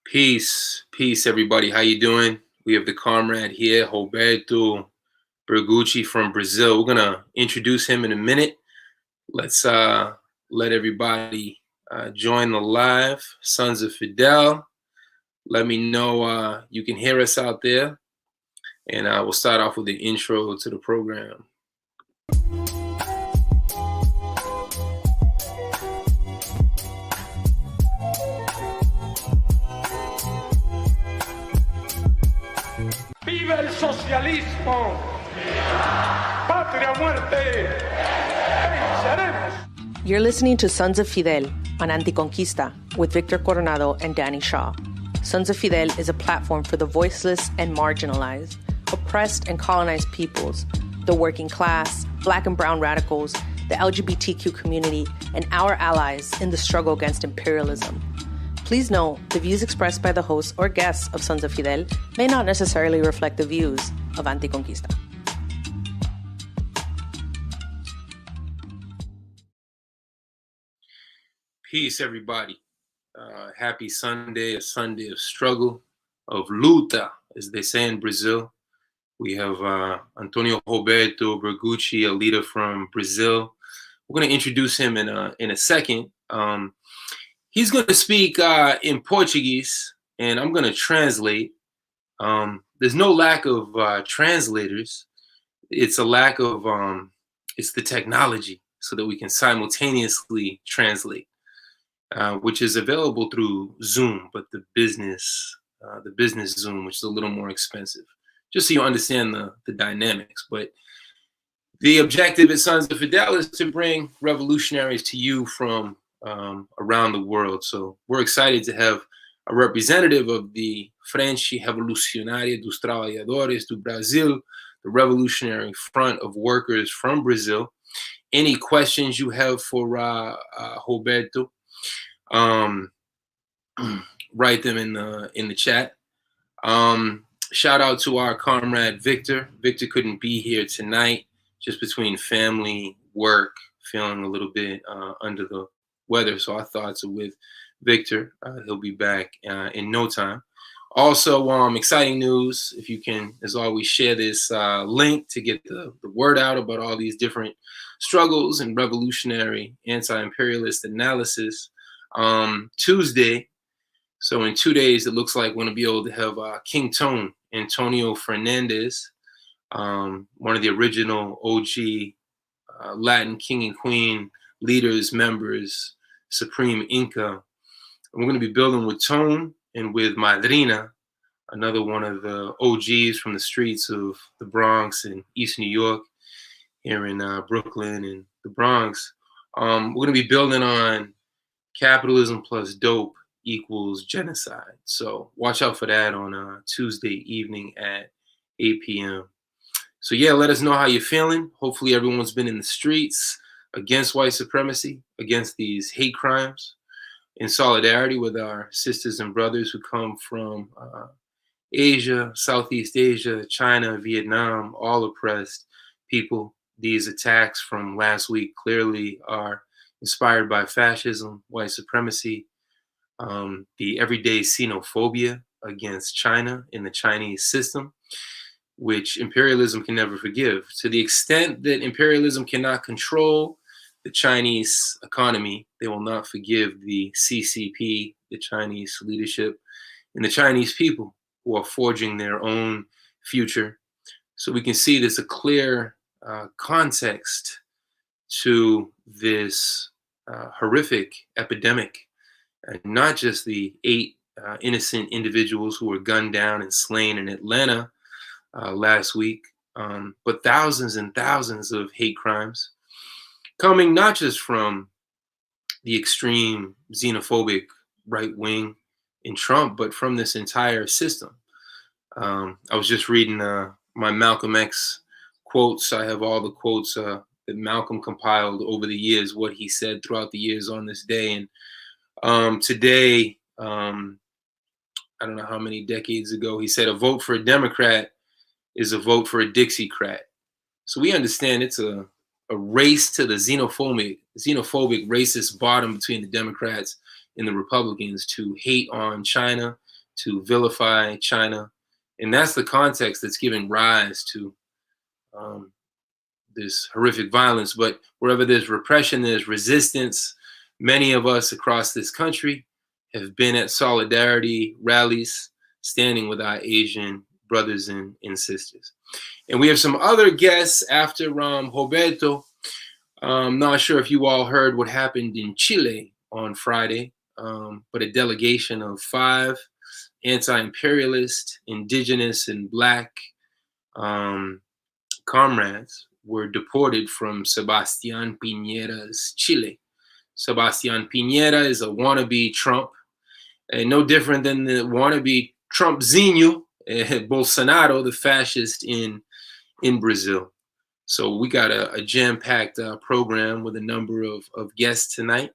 Peace, everybody. How you doing? We have the comrade here, Roberto Bergucci from Brazil. We're gonna introduce him in a minute. Let's let everybody join the live. Sons of Fidel. Let me know you can hear us out there, and we'll start off with the intro to the program. ¡Viva el socialismo! ¡Patria muerte! ¡Venceremos! You're listening to Sons of Fidel on ANTICONQUISTA with Victor Coronado and Danny Shaw. Sons of Fidel is a platform for the voiceless and marginalized, oppressed and colonized peoples, the working class, Black and brown radicals, the LGBTQ community, and our allies in the struggle against imperialism. Please note, the views expressed by the hosts or guests of Sons of Fidel may not necessarily reflect the views of ANTICONQUISTA. Peace, everybody. Happy Sunday, a Sunday of struggle, of luta, as they say in Brazil. We have Antonio Roberto Bergucci, a leader from Brazil. We're going to introduce him in a second. He's going to speak in Portuguese, and I'm going to translate. There's no lack of translators. It's a lack of, it's the technology so that we can simultaneously translate, which is available through Zoom, but the business Zoom, which is a little more expensive, just so you understand the dynamics. But the objective at Sons of Fidel is to bring revolutionaries to you from around the world. So we're excited to have a representative of the Frente Revolucionária dos Trabalhadores do Brasil, the Revolutionary Front of Workers from Brazil. Any questions you have for Roberto, write them in the chat. Shout out to our comrade Victor. Victor couldn't be here tonight, just between family, work, feeling a little bit under the weather, so our thoughts are with Victor. He'll be back in no time. Also, exciting news, if you can, as always, share this link to get the word out about all these different struggles and revolutionary anti-imperialist analysis. Tuesday, so in 2 days, it looks like we're going to be able to have King Tone, Antonio Fernandez, one of the original OG Latin king and queen leaders, members, Supreme Inca. And we're going to be building with Tone and with Madrina, another one of the OGs from the streets of the Bronx and East New York, here in Brooklyn and the Bronx. We're going to be building on capitalism plus dope equals genocide. So watch out for that on Tuesday evening at 8 p.m. So yeah, let us know how you're feeling. Hopefully everyone's been in the streets against white supremacy, against these hate crimes, in solidarity with our sisters and brothers who come from Asia, Southeast Asia, China, Vietnam, all oppressed people. These attacks from last week clearly are inspired by fascism, white supremacy, the everyday sinophobia against China in the Chinese system, which imperialism can never forgive. To the extent that imperialism cannot control the Chinese economy, they will not forgive the CCP, the Chinese leadership, and the Chinese people who are forging their own future. So we can see there's a clear context to this horrific epidemic, and not just the 8 innocent individuals who were gunned down and slain in Atlanta last week, but thousands and thousands of hate crimes coming not just from the extreme xenophobic right wing in Trump, but from this entire system. I was just reading my Malcolm X quotes. I have all the quotes that Malcolm compiled over the years, what he said throughout the years on this day. And today, I don't know how many decades ago, he said, a vote for a Democrat is a vote for a Dixiecrat. So we understand it's a race to the xenophobic, racist bottom between the Democrats and the Republicans to hate on China, to vilify China. And that's the context that's given rise to this horrific violence. But wherever there's repression, there's resistance. Many of us across this country have been at solidarity rallies, standing with our Asian brothers and sisters. And we have some other guests after Roberto. I'm not sure if you all heard what happened in Chile on Friday, but a delegation of 5 anti-imperialist, indigenous, and Black comrades were deported from Sebastián Piñera's Chile. Sebastián Piñera is a wannabe Trump, and no different than the wannabe Trumpzinho, Bolsonaro, the fascist in Brazil. So we got a jam-packed program with a number of guests tonight.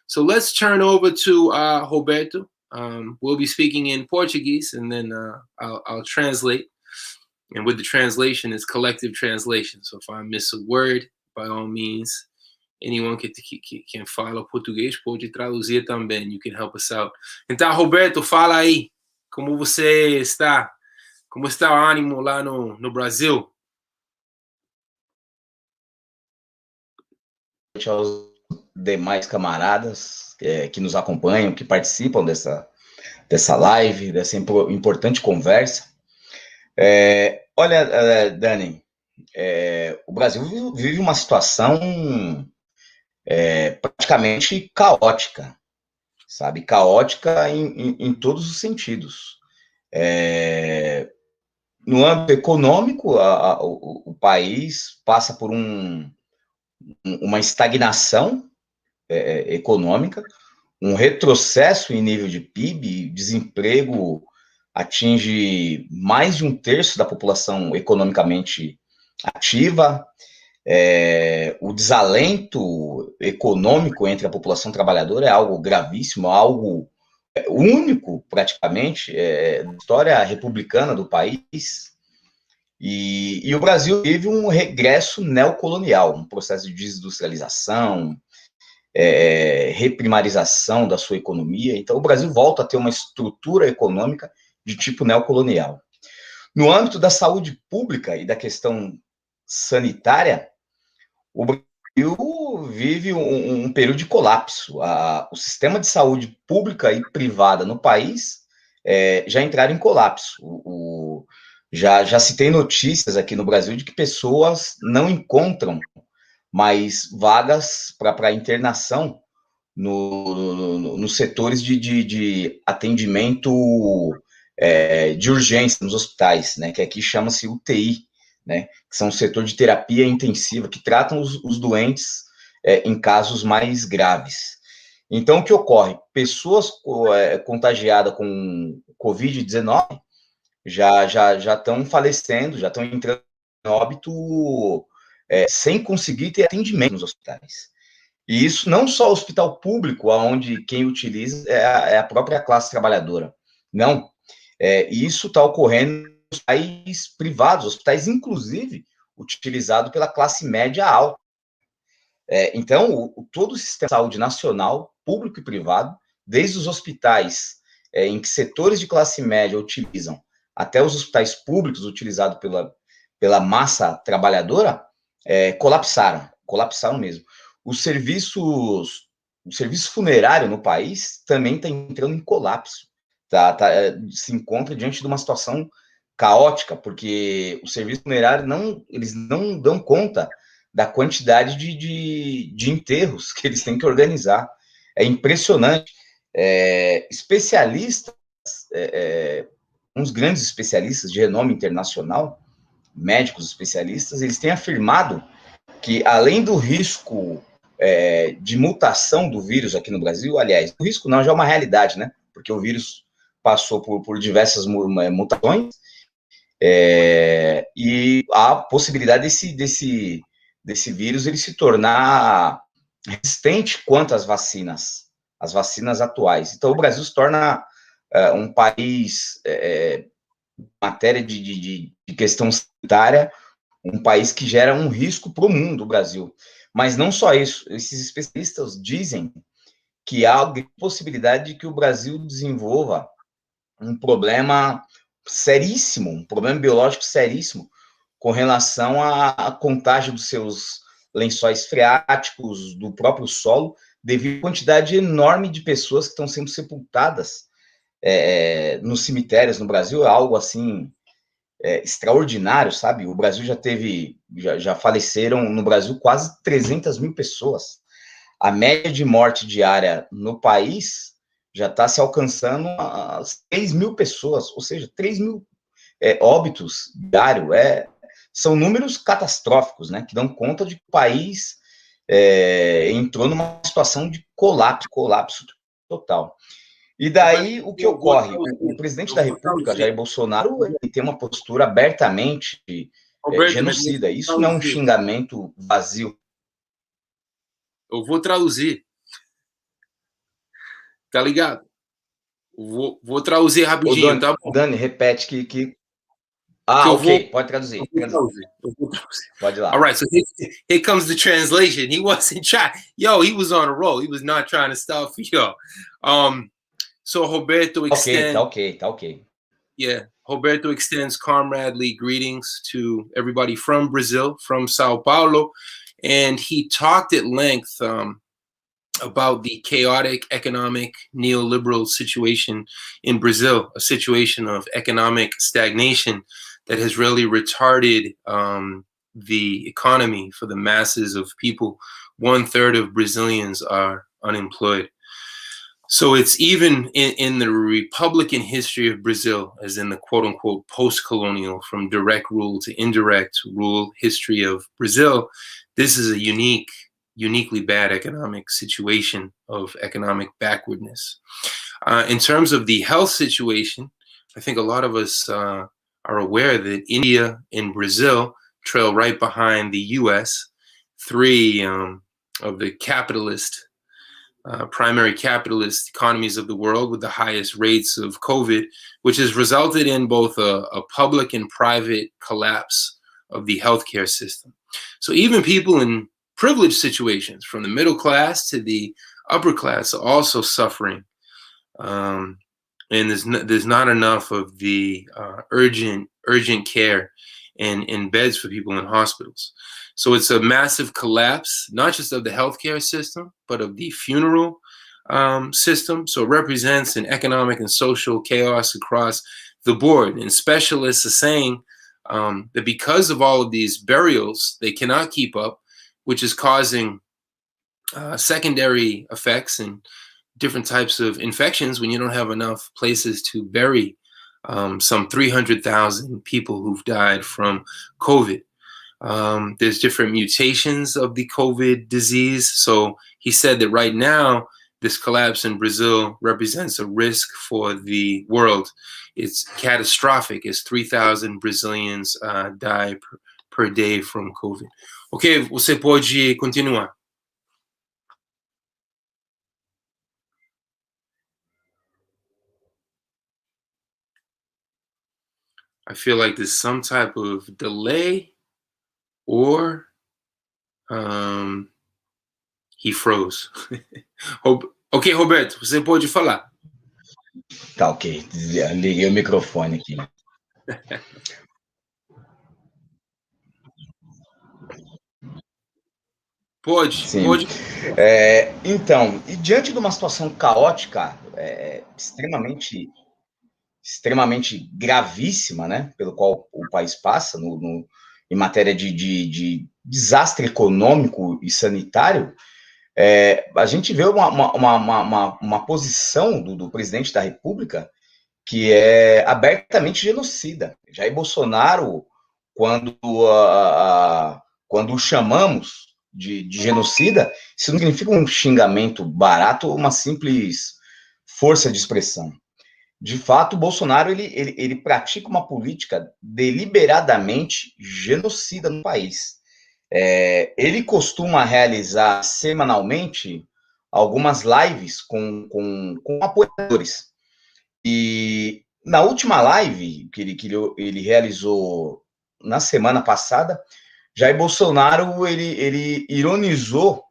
So let's turn over to Roberto. We'll be speaking in Portuguese, and then I'll translate. And with the translation, it's collective translation. So if I miss a word, by all means, anyone can fala português pode traduzir também. You can help us out. Então, Roberto, fala aí. Como você está? Como está o ânimo lá no Brasil? Aos demais camaradas que nos acompanham, que participam dessa live, dessa importante conversa. Olha, Dani, o Brasil vive uma situação praticamente caótica, sabe? Caótica em todos os sentidos. No âmbito econômico, o país passa por uma estagnação econômica, um retrocesso em nível de PIB, desemprego atinge mais de 1/3 da população economicamente ativa, o desalento econômico entre a população trabalhadora é algo gravíssimo, algo único, praticamente, na história republicana do país. E o Brasil vive um regresso neocolonial, um processo de desindustrialização, reprimarização da sua economia. Então, o Brasil volta a ter uma estrutura econômica de tipo neocolonial. No âmbito da saúde pública e da questão sanitária, o Brasil vive um período de colapso. O sistema de saúde pública e privada no país já entraram em colapso. Já se tem notícias aqui no Brasil de que pessoas não encontram mais vagas para internação nos setores de atendimento de urgência nos hospitais, né, que aqui chama-se UTI, né, que são o setor de terapia intensiva, que tratam os doentes em casos mais graves. Então, o que ocorre? Pessoas contagiadas com Covid-19 já estão falecendo, já estão entrando em óbito sem conseguir ter atendimento nos hospitais. E isso não só o hospital público, onde quem utiliza é a própria classe trabalhadora. Não. Isso está ocorrendo nos hospitais privados, hospitais, inclusive, utilizados pela classe média alta. Então, todo o sistema de saúde nacional, público e privado, desde os hospitais em que setores de classe média utilizam, até os hospitais públicos utilizados pela massa trabalhadora, colapsaram mesmo. O serviço funerário no país também está entrando em colapso, se encontra diante de uma situação caótica, porque o serviço funerário eles não dão conta da quantidade de enterros que eles têm que organizar. É impressionante. Especialistas, uns grandes especialistas de renome internacional, médicos especialistas, eles têm afirmado que, além do risco de mutação do vírus aqui no Brasil, aliás, o risco não, já é uma realidade, né? Porque o vírus passou por diversas mutações, e a possibilidade desse vírus ele se tornar resistente quanto às vacinas atuais. Então, o Brasil se torna um país, matéria de questão sanitária, um país que gera um risco para o mundo, o Brasil. Mas não só isso, esses especialistas dizem que há a possibilidade de que o Brasil desenvolva um problema seríssimo, um problema biológico seríssimo, com relação à contagem dos seus lençóis freáticos, do próprio solo, devido à quantidade enorme de pessoas que estão sendo sepultadas nos cemitérios no Brasil. É algo assim extraordinário, sabe? O Brasil já faleceram no Brasil quase 300 mil pessoas. A média de morte diária no país já está se alcançando as 3 mil pessoas, ou seja, 3 mil óbitos diário. São números catastróficos, né, que dão conta de que o país entrou numa situação de colapso total. E daí, o que ocorre? O presidente da República, Jair Bolsonaro, ele tem uma postura abertamente genocida. Isso não é um xingamento vazio. Eu vou traduzir. Tá ligado? Vou traduzir rapidinho, tá bom? Dani, repete que... ok, pode traduzir. Pode lá. All right, so here comes the translation. He wasn't trying. Yo, he was on a roll. He was not trying to stop yo. So Roberto extends... Tá ok. Yeah, Roberto extends comradely greetings to everybody from Brazil, from Sao Paulo. And he talked at length about the chaotic economic neoliberal situation in Brazil, a situation of economic stagnation that has really retarded the economy for the masses of people. 1/3 of Brazilians are unemployed. So it's even in the Republican history of Brazil, as in the quote unquote post-colonial, from direct rule to indirect rule history of Brazil, this is a uniquely bad economic situation of economic backwardness. In terms of the health situation, I think a lot of us are aware that India and Brazil trail right behind the US, 3 of the primary capitalist economies of the world with the highest rates of COVID, which has resulted in both a public and private collapse of the healthcare system. So even people in privileged situations, from the middle class to the upper class, are also suffering. And there's not enough of the urgent care and beds for people in hospitals. So it's a massive collapse, not just of the healthcare system, but of the funeral system. So it represents an economic and social chaos across the board. And specialists are saying that because of all of these burials, they cannot keep up, which is causing secondary effects and different types of infections when you don't have enough places to bury some 300,000 people who've died from COVID. There's different mutations of the COVID disease. So he said that right now, this collapse in Brazil represents a risk for the world. It's catastrophic as 3,000 Brazilians die per day from COVID. Ok, você pode continuar. I feel like there's some type of delay or he froze. Ok, Roberto, você pode falar. Tá ok, liguei o microfone aqui. Pode. Então, e diante de uma situação caótica, extremamente gravíssima, né, pelo qual o país passa em matéria de desastre econômico e sanitário, a gente vê uma posição do presidente da República que é abertamente genocida. Jair Bolsonaro, quando o chamamos de genocida, isso não significa um xingamento barato ou uma simples força de expressão. De fato, o Bolsonaro ele pratica uma política deliberadamente genocida no país. Ele costuma realizar semanalmente algumas lives com apoiadores. E na última live que ele realizou na semana passada, Jair Bolsonaro ele ironizou,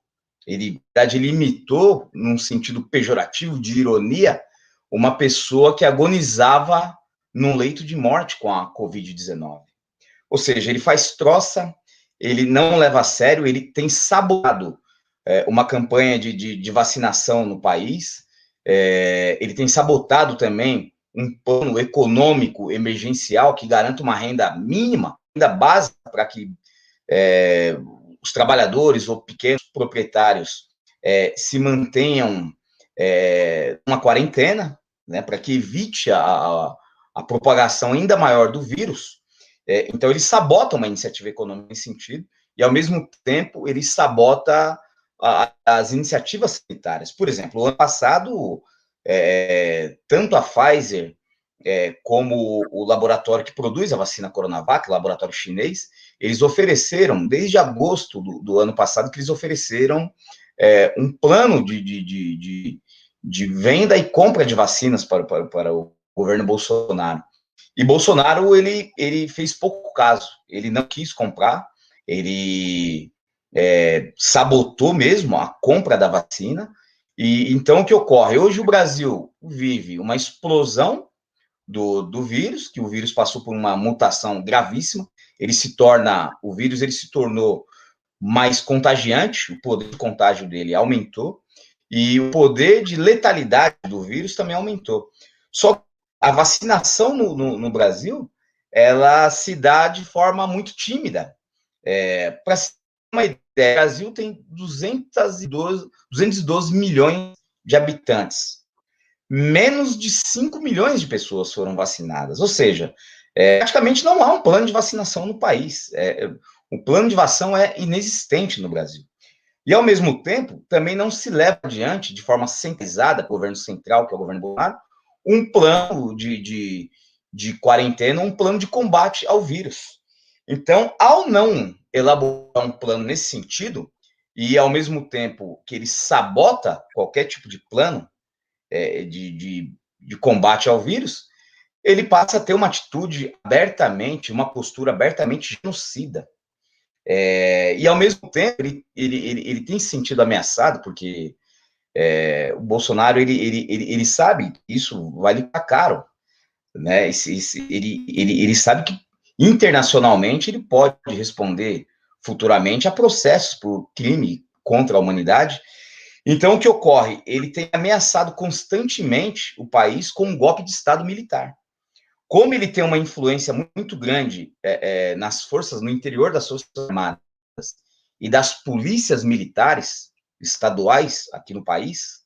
ele imitou, num sentido pejorativo de ironia, uma pessoa que agonizava num leito de morte com a Covid-19. Ou seja, ele faz troça, ele não leva a sério, ele tem sabotado uma campanha de vacinação no país, ele tem sabotado também um plano econômico emergencial que garanta uma renda mínima, renda básica, para que os trabalhadores ou pequenos proprietários se mantenham uma quarentena, né, para que evite a propagação ainda maior do vírus. Então, ele sabota uma iniciativa econômica nesse sentido, e, ao mesmo tempo, ele sabota as iniciativas sanitárias. Por exemplo, o ano passado, tanto a Pfizer como o laboratório que produz a vacina Coronavac, o laboratório chinês, eles ofereceram, desde agosto do ano passado, que eles ofereceram um plano de venda e compra de vacinas para o governo Bolsonaro. E Bolsonaro, ele fez pouco caso, ele não quis comprar, ele sabotou mesmo a compra da vacina. E então, o que ocorre? Hoje o Brasil vive uma explosão do vírus, que o vírus passou por uma mutação gravíssima, o vírus se tornou mais contagiante, o poder de contágio dele aumentou, e o poder de letalidade do vírus também aumentou. Só que a vacinação no Brasil, ela se dá de forma muito tímida. Para ter uma ideia, o Brasil tem 212 milhões de habitantes. Menos de 5 milhões de pessoas foram vacinadas. Ou seja, praticamente não há um plano de vacinação no país. O plano de vacinação é inexistente no Brasil. E, ao mesmo tempo, também não se leva adiante, de forma centralizada, pelo governo central, que é o governo Bolsonaro, um plano de quarentena, um plano de combate ao vírus. Então, ao não elaborar um plano nesse sentido, e ao mesmo tempo que ele sabota qualquer tipo de plano de combate ao vírus, ele passa a ter uma atitude abertamente, uma postura abertamente genocida. E, ao mesmo tempo, ele tem se sentido ameaçado, porque o Bolsonaro, ele sabe que isso vai lhe ficar caro, né? Ele sabe que, internacionalmente, ele pode responder futuramente a processos por crime contra a humanidade. Então, o que ocorre? Ele tem ameaçado constantemente o país com um golpe de Estado militar. Como ele tem uma influência muito grande nas forças, no interior das Forças Armadas e das polícias militares estaduais aqui no país,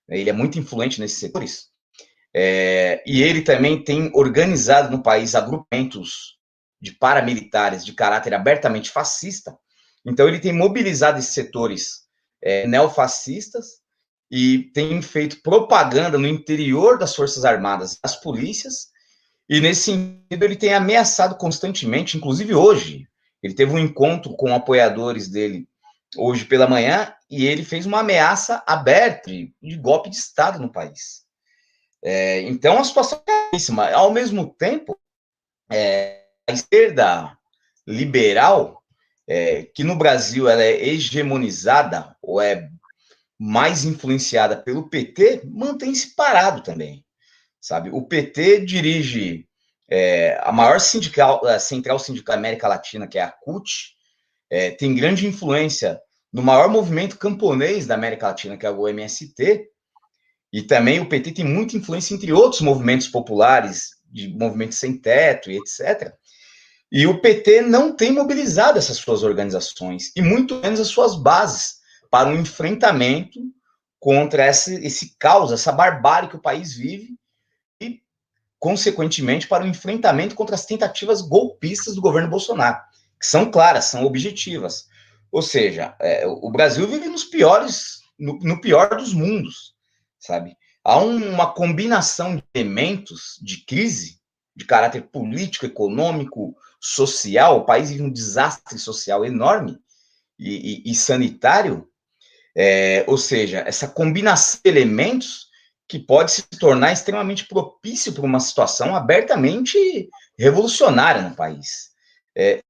ele é muito influente nesses setores, e ele também tem organizado no país agrupamentos de paramilitares de caráter abertamente fascista. Então, ele tem mobilizado esses setores neofascistas e tem feito propaganda no interior das Forças Armadas e das polícias. E, nesse sentido, ele tem ameaçado constantemente, inclusive hoje. Ele teve um encontro com apoiadores dele hoje pela manhã, e ele fez uma ameaça aberta de golpe de Estado no país. Então, a situação é gravíssima. Ao mesmo tempo, a esquerda liberal, que no Brasil ela é hegemonizada, ou é mais influenciada pelo PT, mantém-se parado também. Sabe? O PT dirige a maior central sindical da América Latina, que é a CUT, tem grande influência no maior movimento camponês da América Latina, que é o MST, e também o PT tem muita influência entre outros movimentos populares, de movimentos sem teto e etc. E o PT não tem mobilizado essas suas organizações, e muito menos as suas bases, para um enfrentamento contra esse caos, essa barbárie que o país vive, e, consequentemente, para o enfrentamento contra as tentativas golpistas do governo Bolsonaro, que são claras, são objetivas. Ou seja, o Brasil vive no pior dos mundos, sabe? Há uma combinação de elementos de crise, de caráter político, econômico, social. O país vive um desastre social enorme e sanitário. Ou seja, essa combinação de elementos que pode se tornar extremamente propício para uma situação abertamente revolucionária no país.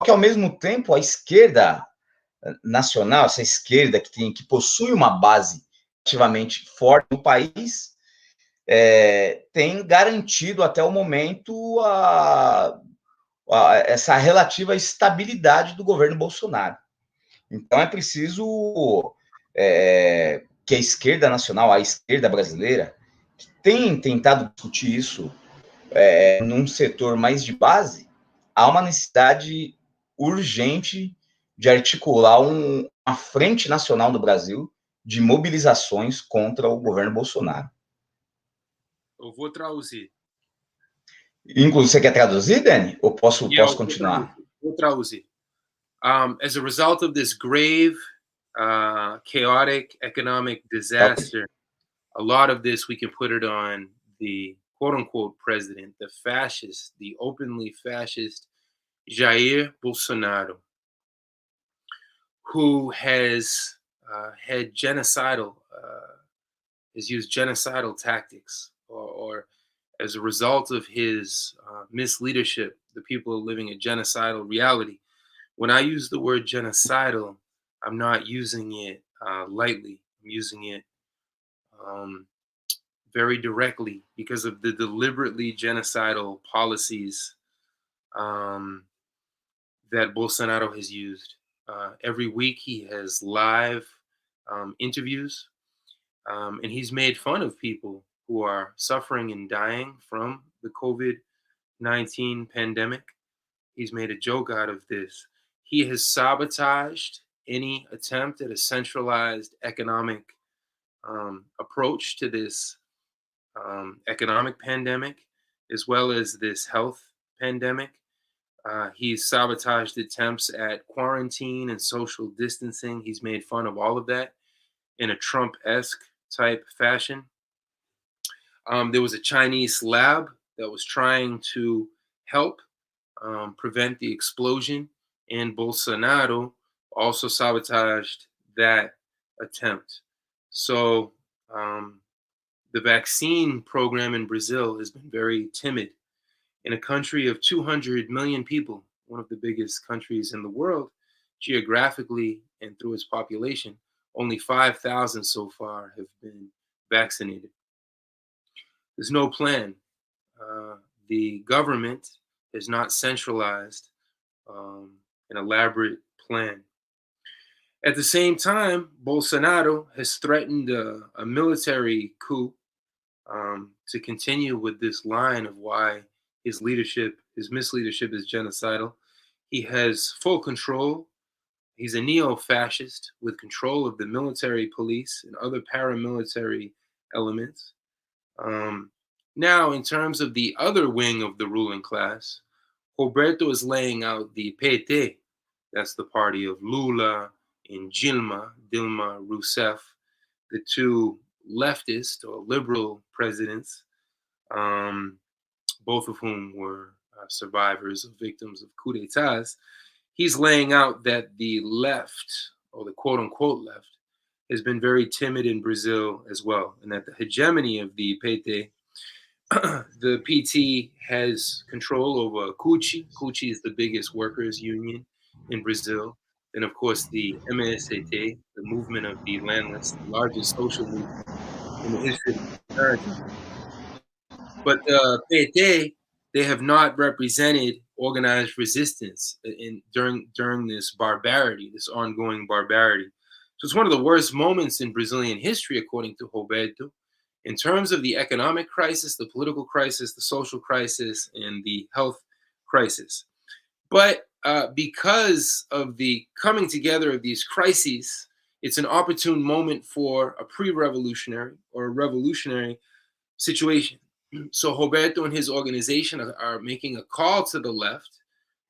Que, ao mesmo tempo, a esquerda nacional, essa esquerda que possui uma base ativamente forte no país, tem garantido até o momento essa relativa estabilidade do governo Bolsonaro. Então é preciso que a esquerda nacional, a esquerda brasileira, que tem tentado discutir isso num setor mais de base, há uma necessidade urgente de articular uma frente nacional do Brasil de mobilizações contra o governo Bolsonaro. Eu vou traduzir. Inclusive, você quer traduzir, Dani? Ou posso continuar? Vou traduzir. As a result of this grave, chaotic economic disaster, a lot of this we can put it on the quote-unquote president, the fascist, the openly fascist Jair Bolsonaro, who has had genocidal, has used genocidal tactics, or as a result of his misleadership, the people are living a genocidal reality. When I use the word genocidal, I'm not using it lightly. I'm using it very directly because of the deliberately genocidal policies that Bolsonaro has used. Every week he has live interviews, and he's made fun of people who are suffering and dying from the COVID-19 pandemic. He's made a joke out of this. He has sabotaged any attempt at a centralized economic approach to this economic pandemic, as well as this health pandemic. He's sabotaged attempts at quarantine and social distancing. He's made fun of all of that in a Trump-esque type fashion. There was a Chinese lab that was trying to help prevent the explosion, and Bolsonaro also sabotaged that attempt. So the vaccine program in Brazil has been very timid. In a country of 200 million people, one of the biggest countries in the world, geographically and through its population, only 5,000 so far have been vaccinated. There's no plan. The government has not centralized an elaborate plan. At the same time, Bolsonaro has threatened a military coup to continue with this line of why his misleadership is genocidal. He has full control. He's a neo-fascist with control of the military police and other paramilitary elements. Now, in terms of the other wing of the ruling class, Roberto is laying out the PT, that's the party of Lula and Dilma Rousseff, the two leftist or liberal presidents, both of whom were survivors of victims of coups d'etats. He's laying out that the left, or the quote-unquote left, has been very timid in Brazil as well, and that the hegemony of the PT, the PT has control over CUT. CUT is the biggest workers' union in Brazil. And of course, the MST, the movement of the landless, the largest social movement in the history of America. But the PT, they have not represented organized resistance during this barbarity, this ongoing barbarity. So it's one of the worst moments in Brazilian history, according to Roberto, in terms of the economic crisis, the political crisis, the social crisis, and the health crisis. But because of the coming together of these crises, it's an opportune moment for a pre-revolutionary or a revolutionary situation. So Roberto and his organization are making a call to the left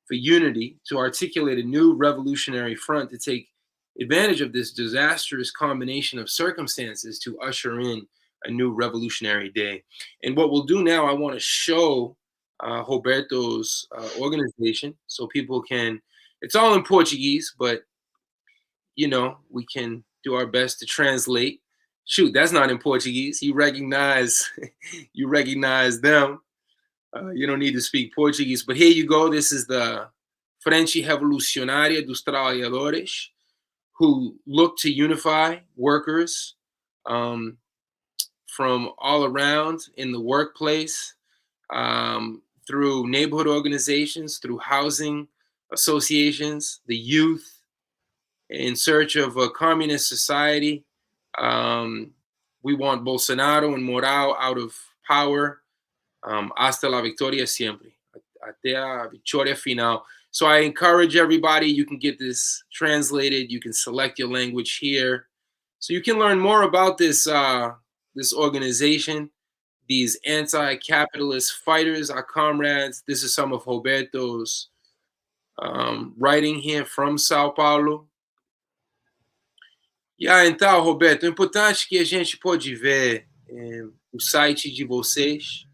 for unity, to articulate a new revolutionary front to take advantage of this disastrous combination of circumstances to usher in a new revolutionary day. And what we'll do now, I want to show Roberto's organization so people can, it's all in Portuguese, but you know, we can do our best to translate. Shoot, that's not in Portuguese. You recognize them. You don't need to speak Portuguese, but here you go. This is the Frente Revolucionária dos Trabalhadores, who look to unify workers from all around in the workplace, through neighborhood organizations, through housing associations, the youth, in search of a communist society. We want Bolsonaro and Moral out of power. Hasta la victoria siempre. Até a vitória final. So I encourage everybody, you can get this translated, you can select your language here. So you can learn more about this, this organization, these anti-capitalist fighters, our comrades. This is some of Roberto's writing here from São Paulo. Então, Roberto, é importante que a gente pode ver o site de vocês.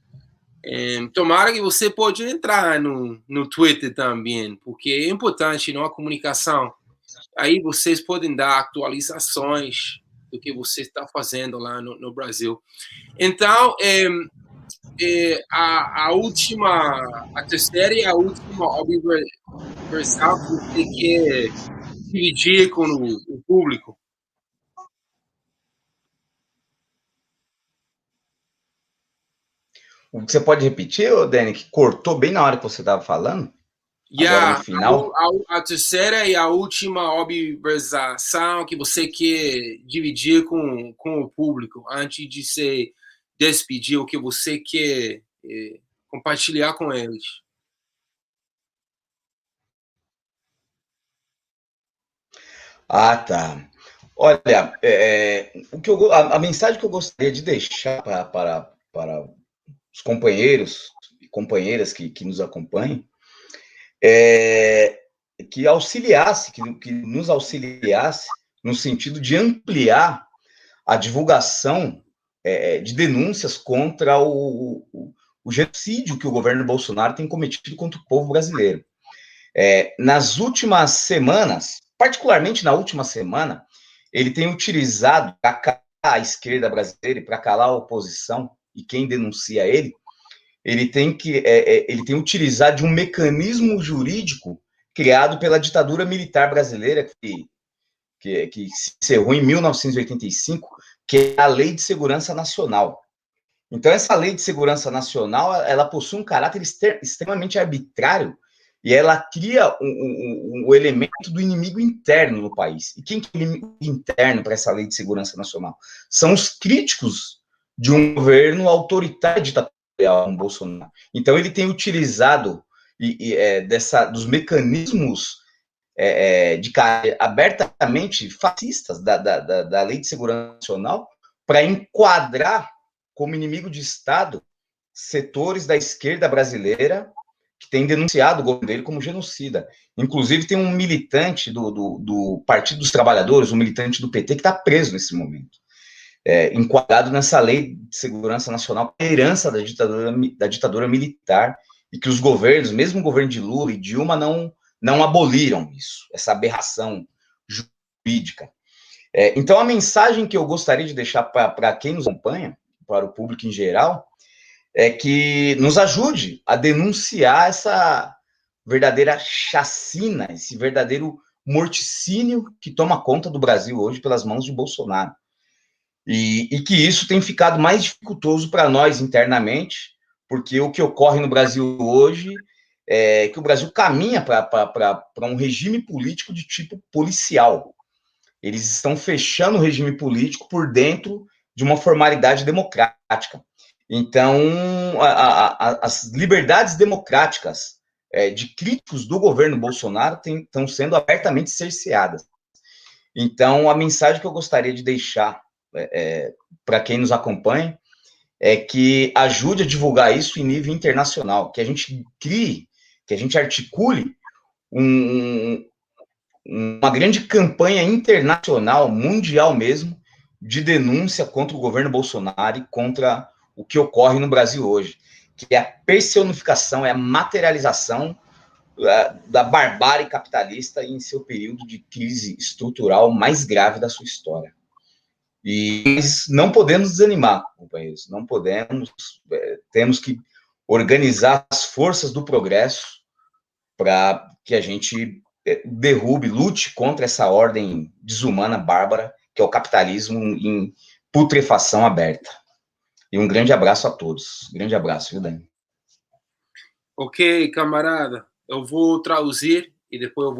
Tomara que você pode entrar no Twitter também, porque é importante, não, a comunicação. Aí vocês podem dar atualizações do que você está fazendo lá no Brasil. Então, a terceira e a última universal que você quer dividir com o público. Você pode repetir, Dani, que cortou bem na hora que você estava falando? Agora no final. A terceira e a última observação que você quer dividir com o público, antes de se despedir, o que você quer compartilhar com eles. Tá. Olha, a mensagem que eu gostaria de deixar para os companheiros e companheiras que nos acompanham que nos auxiliasse no sentido de ampliar a divulgação de denúncias contra o genocídio que o governo Bolsonaro tem cometido contra o povo brasileiro. Nas últimas semanas, particularmente na última semana, ele tem utilizado para calar a esquerda brasileira e para calar a oposição e quem denuncia ele tem utilizado de um mecanismo jurídico criado pela ditadura militar brasileira que se encerrou em 1985, que é a Lei de Segurança Nacional. Então, essa Lei de Segurança Nacional, ela possui um caráter extremamente arbitrário e ela cria o elemento do inimigo interno no país. E quem é o inimigo interno para essa Lei de Segurança Nacional? São os críticos de um governo autoritário ditatorial como Bolsonaro. Então, ele tem utilizado dos mecanismos de caráter abertamente fascistas da Lei de Segurança Nacional para enquadrar como inimigo de Estado setores da esquerda brasileira que tem denunciado o governo dele como genocida. Inclusive, tem um militante do Partido dos Trabalhadores, um militante do PT, que está preso nesse momento, enquadrado nessa Lei de Segurança Nacional, herança da ditadura militar, e que os governos, mesmo o governo de Lula e Dilma, não aboliram isso, essa aberração jurídica. Então, a mensagem que eu gostaria de deixar para quem nos acompanha, para o público em geral, é que nos ajude a denunciar essa verdadeira chacina, esse verdadeiro morticínio que toma conta do Brasil hoje pelas mãos de Bolsonaro. E que isso tem ficado mais dificultoso para nós internamente, porque o que ocorre no Brasil hoje é que o Brasil caminha para um regime político de tipo policial. Eles estão fechando o regime político por dentro de uma formalidade democrática. Então, as liberdades democráticas de críticos do governo Bolsonaro estão sendo abertamente cerceadas. Então, a mensagem que eu gostaria de deixar para quem nos acompanha é que ajude a divulgar isso em nível internacional, que a gente crie, que a gente articule uma grande campanha internacional, mundial mesmo, de denúncia contra o governo Bolsonaro e contra o que ocorre no Brasil hoje, que é a personificação, é a materialização da barbárie capitalista em seu período de crise estrutural mais grave da sua história. Mas não podemos desanimar, companheiros, não podemos, temos que organizar as forças do progresso para que a gente derrube, lute contra essa ordem desumana, bárbara, que é o capitalismo em putrefação aberta. E um grande abraço a todos. Grande abraço, viu, Dani? Ok, camarada. Eu vou traduzir e depois eu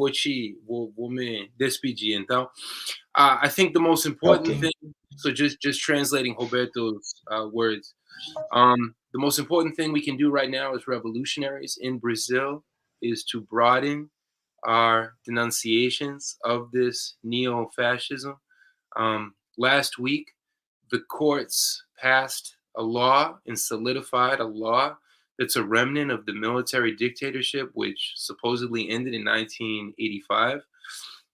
vou me despedir. Então, I think the most important Ok. thing, so just translating Roberto's words, the most important thing we can do right now as revolutionaries in Brazil is to broaden our denunciations of this neo-fascism. Last week, the courts passed a law and solidified a law that's a remnant of the military dictatorship, which supposedly ended in 1985.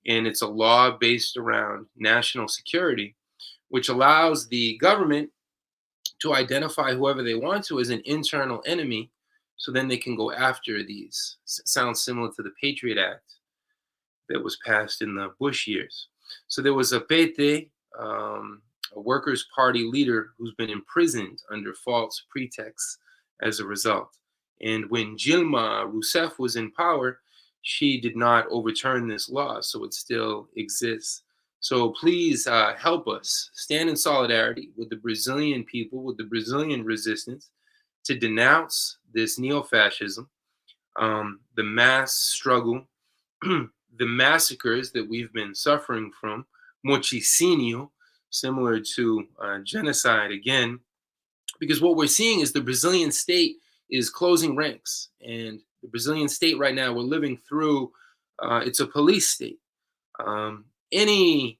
And it's a law based around national security, which allows the government to identify whoever they want to as an internal enemy. So then they can go after these. Sounds similar to the Patriot Act that was passed in the Bush years. So there was a PT, a Workers' Party leader who's been imprisoned under false pretexts as a result. And when Dilma Rousseff was in power, she did not overturn this law, so it still exists. So please help us stand in solidarity with the Brazilian people, with the Brazilian resistance, to denounce this neo-fascism, the mass struggle, the massacres that we've been suffering from, moticinio, similar to genocide again, because what we're seeing is the Brazilian state is closing ranks. And the Brazilian state right now, we're living through, it's a police state. Any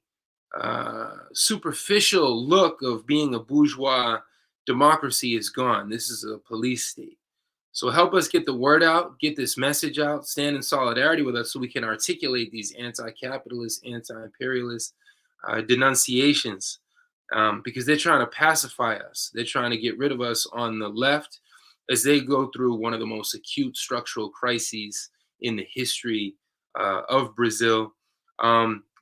superficial look of being a bourgeois democracy is gone. This is a police state. So help us get the word out, get this message out, stand in solidarity with us so we can articulate these anti-capitalist, anti-imperialist denunciations, because they're trying to pacify us. They're trying to get rid of us on the left as they go through one of the most acute structural crises in the history of Brazil.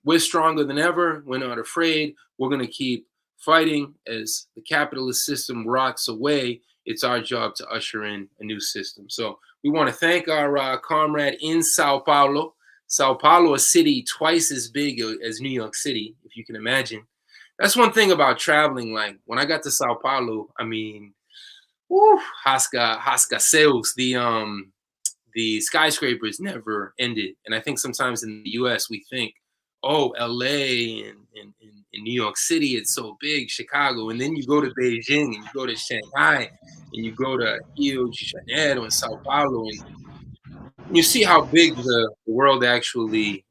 We're stronger than ever. We're not afraid. We're going to keep fighting as the capitalist system rots away. It's our job to usher in a new system. So we want to thank our comrade in Sao Paulo. Sao Paulo, a city twice as big as New York City, if you can imagine. That's one thing about traveling. Like when I got to Sao Paulo, I mean, woo, rascacielos, the skyscrapers never ended. And I think sometimes in the US we think, oh, LA and New York City, it's so big, Chicago. And then you go to Beijing and you go to Shanghai and you go to Rio de Janeiro and Sao Paulo, and you see how big the world actually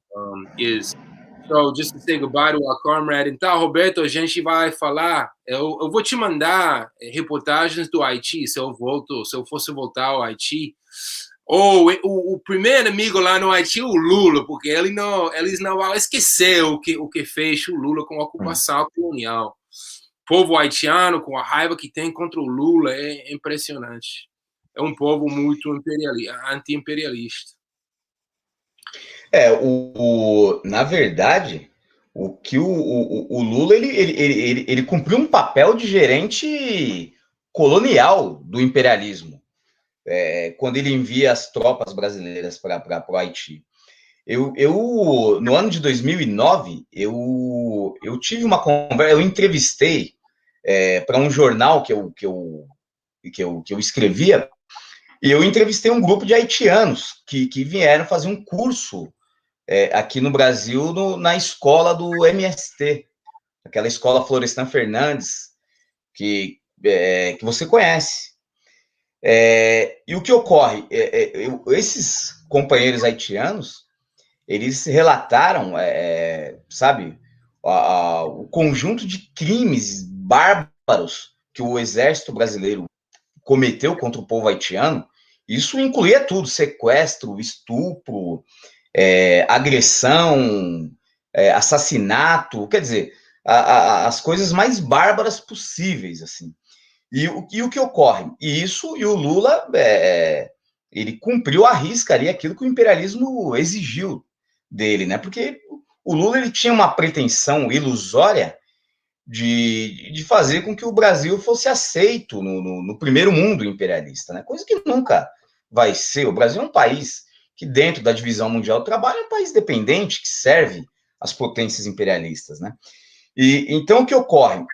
is. So, just to say goodbye to our comrade. Então, Roberto, a gente vai falar. Eu vou te mandar reportagens do Haiti, se eu fosse voltar ao Haiti. O primeiro amigo lá no Haiti, o Lula, porque eles não vão esquecer o que fez o Lula com a ocupação colonial. O povo haitiano, com a raiva que tem contra o Lula, é impressionante. É um povo muito anti-imperialista. Na verdade, o que o Lula ele cumpriu um papel de gerente colonial do imperialismo, quando ele envia as tropas brasileiras para o Haiti. No ano de 2009, eu tive uma conversa, eu entrevistei para um jornal que eu escrevia, e eu entrevistei um grupo de haitianos que vieram fazer um curso aqui no Brasil, na escola do MST, aquela escola Florestan Fernandes, que você conhece. E o que ocorre? Esses companheiros haitianos, eles relataram, sabe, o conjunto de crimes bárbaros que o exército brasileiro cometeu contra o povo haitiano. Isso incluía tudo: sequestro, estupro, agressão, assassinato, quer dizer, as coisas mais bárbaras possíveis, assim. E o que ocorre? E o Lula, ele cumpriu à risca ali aquilo que o imperialismo exigiu dele, né? Porque o Lula, ele tinha uma pretensão ilusória de fazer com que o Brasil fosse aceito no primeiro mundo imperialista, né? Coisa que nunca vai ser. O Brasil é um país que, dentro da divisão mundial do trabalho, é um país dependente, que serve às potências imperialistas, né? E então, o que ocorre?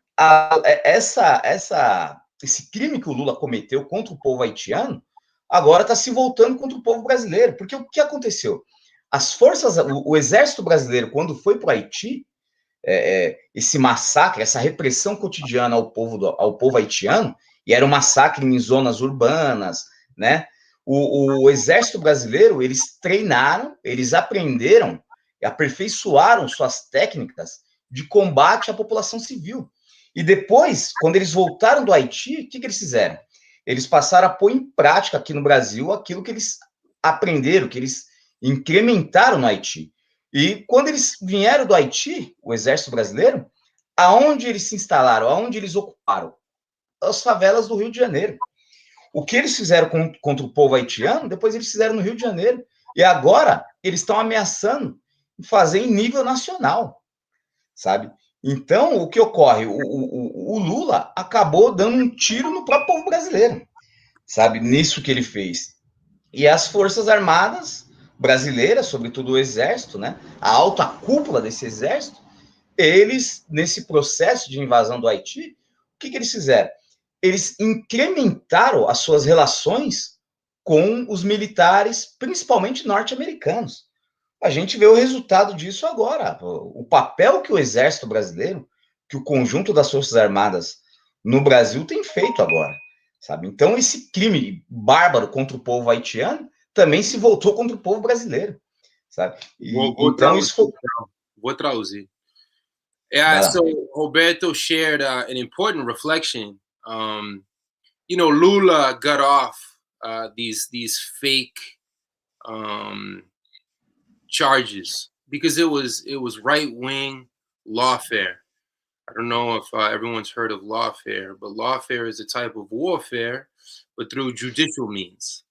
esse crime que o Lula cometeu contra o povo haitiano, agora está se voltando contra o povo brasileiro. Porque o que aconteceu? As forças, o exército brasileiro, quando foi para o Haiti, esse massacre, essa repressão cotidiana ao povo haitiano, e era um massacre em zonas urbanas, né? O exército brasileiro, eles treinaram, eles aprenderam, aperfeiçoaram suas técnicas de combate à população civil. E depois, quando eles voltaram do Haiti, o que eles fizeram? Eles passaram a pôr em prática aqui no Brasil aquilo que eles aprenderam, que eles incrementaram no Haiti. E quando eles vieram do Haiti, o exército brasileiro, aonde eles se instalaram, aonde eles ocuparam? As favelas do Rio de Janeiro. O que eles fizeram contra o povo haitiano, depois eles fizeram no Rio de Janeiro. E agora eles estão ameaçando fazer em nível nacional, sabe? Então, o que ocorre? O Lula acabou dando um tiro no próprio povo brasileiro, sabe? Nisso que ele fez. E as Forças Armadas brasileiras, sobretudo o Exército, né? A alta cúpula desse Exército, eles, nesse processo de invasão do Haiti, o que eles fizeram? Eles incrementaram as suas relações com os militares, principalmente norte-americanos. A gente vê o resultado disso agora. O papel que o Exército brasileiro, que o conjunto das Forças Armadas no Brasil tem feito agora, sabe? Então, esse crime bárbaro contra o povo haitiano também se voltou contra o povo brasileiro, sabe? Então, isso foi... Vou traduzir. Yeah, so Roberto shared an important reflection. Lula got off these fake charges because it was right-wing lawfare. I don't know if everyone's heard of lawfare, but lawfare is a type of warfare, but through judicial means.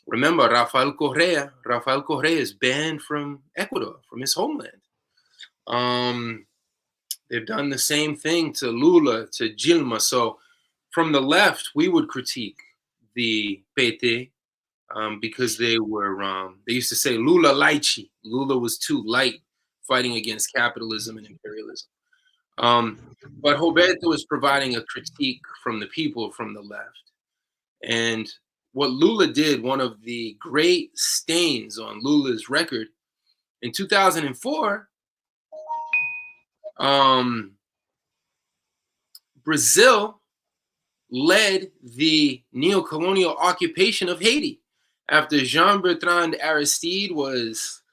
Remember, Rafael Correa is banned from Ecuador, from his homeland. They've done the same thing to Lula, to Dilma. So from the left, we would critique the PT because they used to say Lula laichi. Lula was too light fighting against capitalism and imperialism. But Roberto is providing a critique from the people from the left. And what Lula did, one of the great stains on Lula's record, in 2004, Brazil led the neo-colonial occupation of Haiti after Jean-Bertrand Aristide was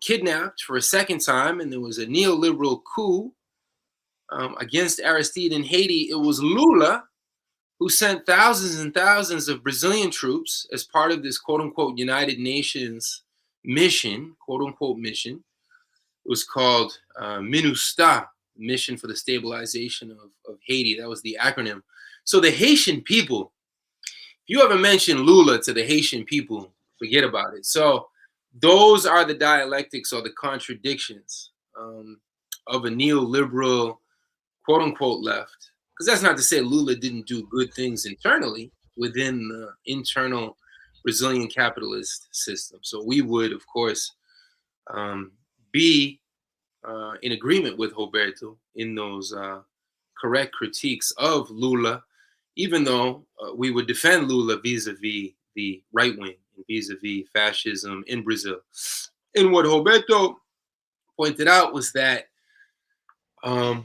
kidnapped for a second time, and there was a neoliberal coup against Aristide in Haiti. It was Lula who sent thousands and thousands of Brazilian troops as part of this quote-unquote United Nations mission, quote-unquote mission. It was called MINUSTA, Mission for the Stabilization of Haiti. That was the acronym. So the Haitian people, if you ever mention Lula to the Haitian people, forget about it. So those are the dialectics or the contradictions of a neoliberal, quote-unquote, left. Because that's not to say Lula didn't do good things internally within the internal Brazilian capitalist system. So we would, of course, be in agreement with Roberto in those correct critiques of Lula, even though we would defend Lula vis-a-vis the right wing and vis-a-vis fascism in Brazil. And what Roberto pointed out was that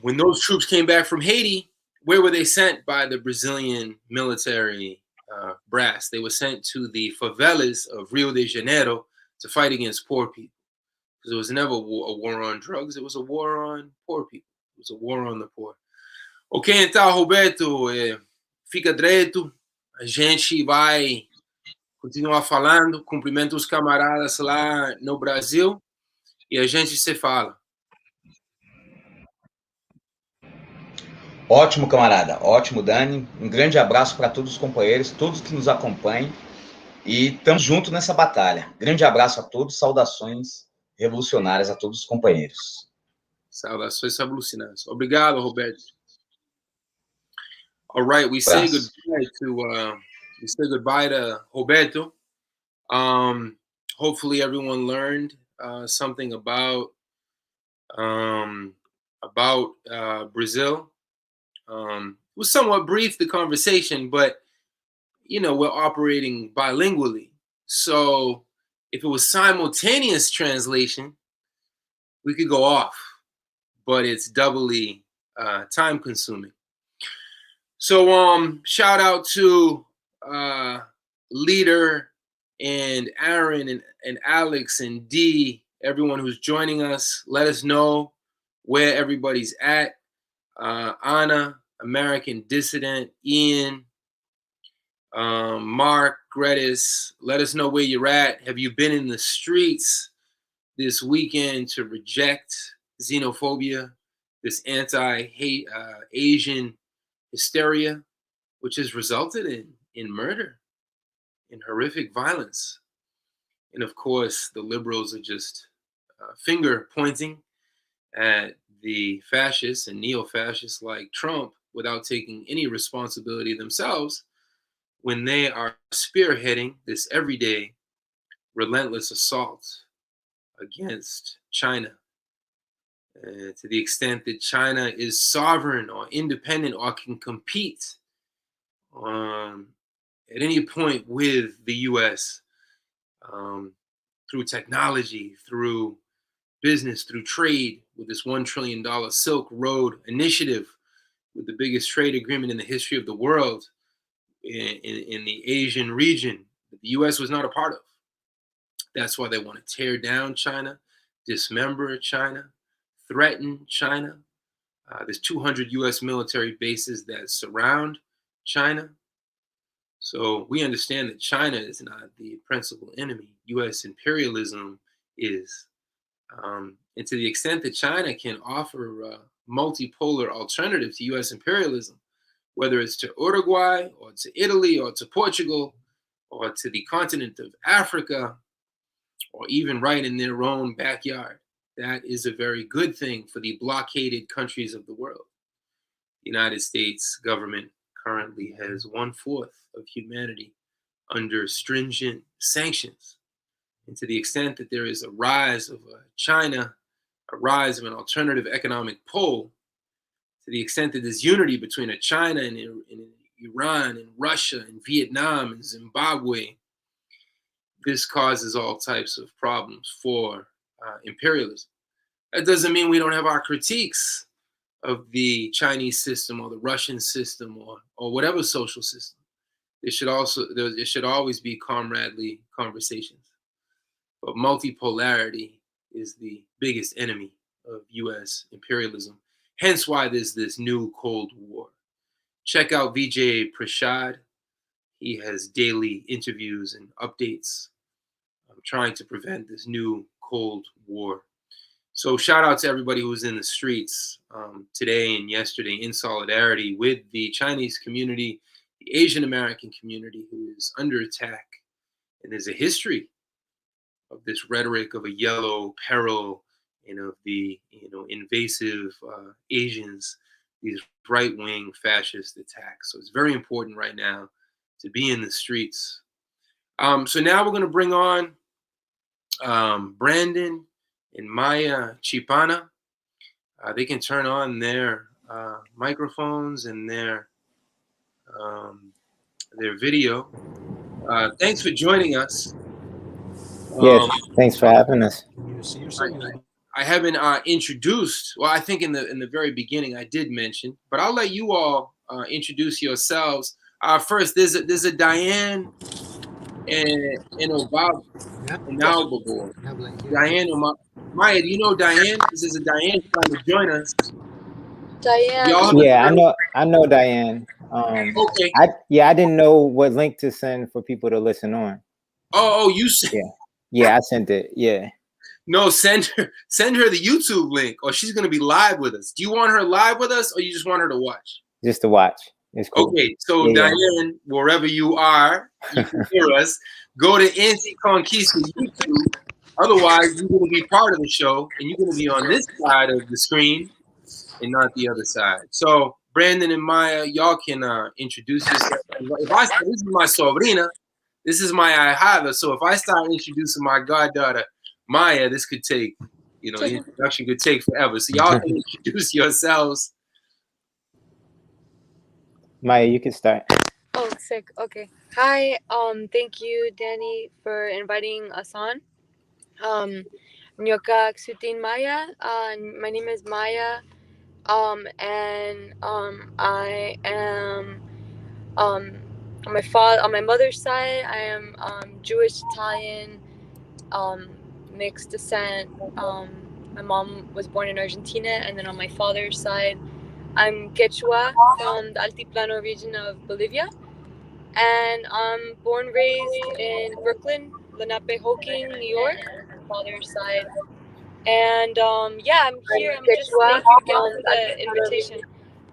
when those troops came back from Haiti, where were they sent by the Brazilian military brass? They were sent to the favelas of Rio de Janeiro to fight against poor people. Because it was never a war on drugs. It was a war on poor people. It was a war on the poor. Ok, então, Roberto, fica direito. A gente vai continuar falando. Cumprimento os camaradas lá no Brasil. E a gente se fala. Ótimo, camarada. Ótimo, Dani. Um grande abraço para todos os companheiros, todos que nos acompanham. E estamos juntos nessa batalha. Grande abraço a todos. Saudações revolucionárias a todos os companheiros. Saudações revolucionárias. Obrigado, Roberto. All right, we say goodbye to Roberto. Hopefully, everyone learned something about Brazil. was somewhat brief, the conversation, but you know, we're operating bilingually. So if it was simultaneous translation, we could go off, but it's doubly time consuming. So shout out to Leader and Aaron and Alex and Dee, everyone who's joining us. Let us know where everybody's at. Anna, American Dissident, Ian, Mark, Gredis, let us know where you're at. Have you been in the streets this weekend to reject xenophobia, this anti-hate Asian hysteria, which has resulted in murder, in horrific violence? And of course, the liberals are just finger pointing at the fascists and neo-fascists like Trump without taking any responsibility themselves when they are spearheading this everyday relentless assault against China. To the extent that China is sovereign or independent or can compete at any point with the US through technology, through business, through trade, with this $1 trillion Silk Road initiative, with the biggest trade agreement in the history of the world in the Asian region that the US was not a part of. That's why they want to tear down China, dismember China, threaten China. There's 200 US military bases that surround China. So we understand that China is not the principal enemy. US imperialism is. And to the extent that China can offer a multipolar alternative to US imperialism, whether it's to Uruguay or to Italy or to Portugal or to the continent of Africa, or even right in their own backyard, that is a very good thing for the blockaded countries of the world. The United States government currently has 1/4 of humanity under stringent sanctions. And to the extent that there is a rise of China, a rise of an alternative economic pole, to the extent that there's unity between China and Iran and Russia and Vietnam and Zimbabwe, this causes all types of problems for imperialism. That doesn't mean we don't have our critiques of the Chinese system or the Russian system or whatever social system. There should always be comradely conversations. But multipolarity is the biggest enemy of US imperialism. Hence why there's this new Cold War. Check out Vijay Prashad. He has daily interviews and updates trying to prevent this new Cold War. So shout out to everybody who was in the streets today and yesterday in solidarity with the Chinese community, the Asian American community who is under attack. And there's a history of this rhetoric of a yellow peril and of the invasive Asians, these right-wing fascist attacks. So it's very important right now to be in the streets. So now we're going to bring on Brandon and Maya Chipana. They can turn on their microphones and their video. Thanks for joining us. Yes, thanks for having us. I haven't introduced. Well, I think in the very beginning I did mention, but I'll let you all introduce yourselves. First, there's a Diane and Obama. Diane, Maya, do you know Diane? This is a Diane trying to join us. Diane. Yeah, I know Diane. Okay. I didn't know what link to send for people to listen on. Oh, you said. Yeah, I sent it. Yeah. No, send her the YouTube link, or she's gonna be live with us. Do you want her live with us, or you just want her to watch? Just to watch. It's cool. Okay, so Diane, wherever you are, you can hear us. Go to ANTICONQUISTA YouTube. Otherwise, you're gonna be part of the show, and you're gonna be on this side of the screen and not the other side. So Brandon and Maya, y'all can introduce yourself. This is my sobrina. This is my ahijada. So if I start introducing my goddaughter Maya, this could take, the introduction could take forever. So y'all can introduce yourselves. Maya, you can start. Oh, sick. Okay. Hi. Thank you, Danny, for inviting us on. Nyoka Ksutin Maya. My name is Maya. And I am on my mother's side. I am Jewish Italian, mixed descent. My mom was born in Argentina, and then on my father's side, I'm Quechua from the Altiplano region of Bolivia, and I'm born raised in Brooklyn, Lenape-Hoking, New York, my father's side. And yeah, I'm here. I'm just thank you again for the invitation,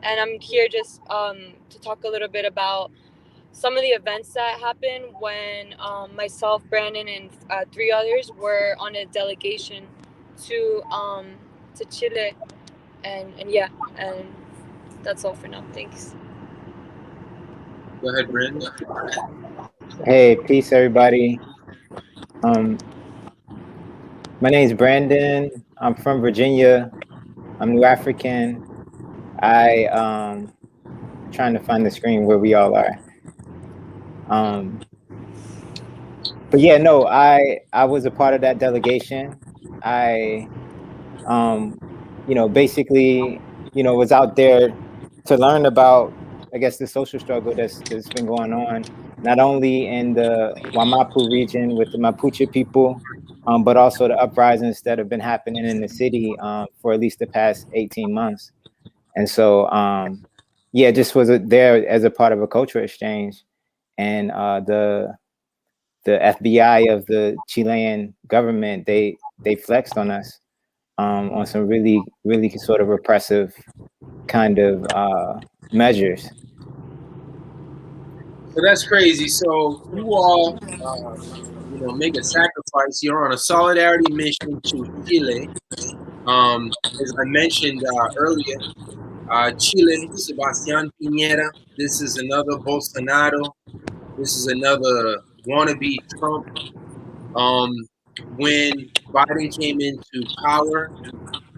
and I'm here just to talk a little bit about some of the events that happened when myself, Brandon, and three others were on a delegation to Chile, and yeah, and that's all for now. Thanks. Go ahead, Brandon. Hey, peace, everybody. My name is Brandon. I'm from Virginia. I'm New African. I trying to find the screen where we all are. But yeah, no, I was a part of that delegation. I basically, was out there to learn about, I guess, the social struggle that's been going on, not only in the Wamapu region with the Mapuche people, but also the uprisings that have been happening in the city for at least the past 18 months. And so, yeah, just was there as a part of a cultural exchange. And the FBI of the Chilean government, they flexed on us on some really, really sort of repressive kind of measures. So that's crazy. So you all, make a sacrifice. You're on a solidarity mission to Chile. As I mentioned earlier, Chile, Sebastián Piñera. This is another Bolsonaro. This is another wannabe Trump. When Biden came into power,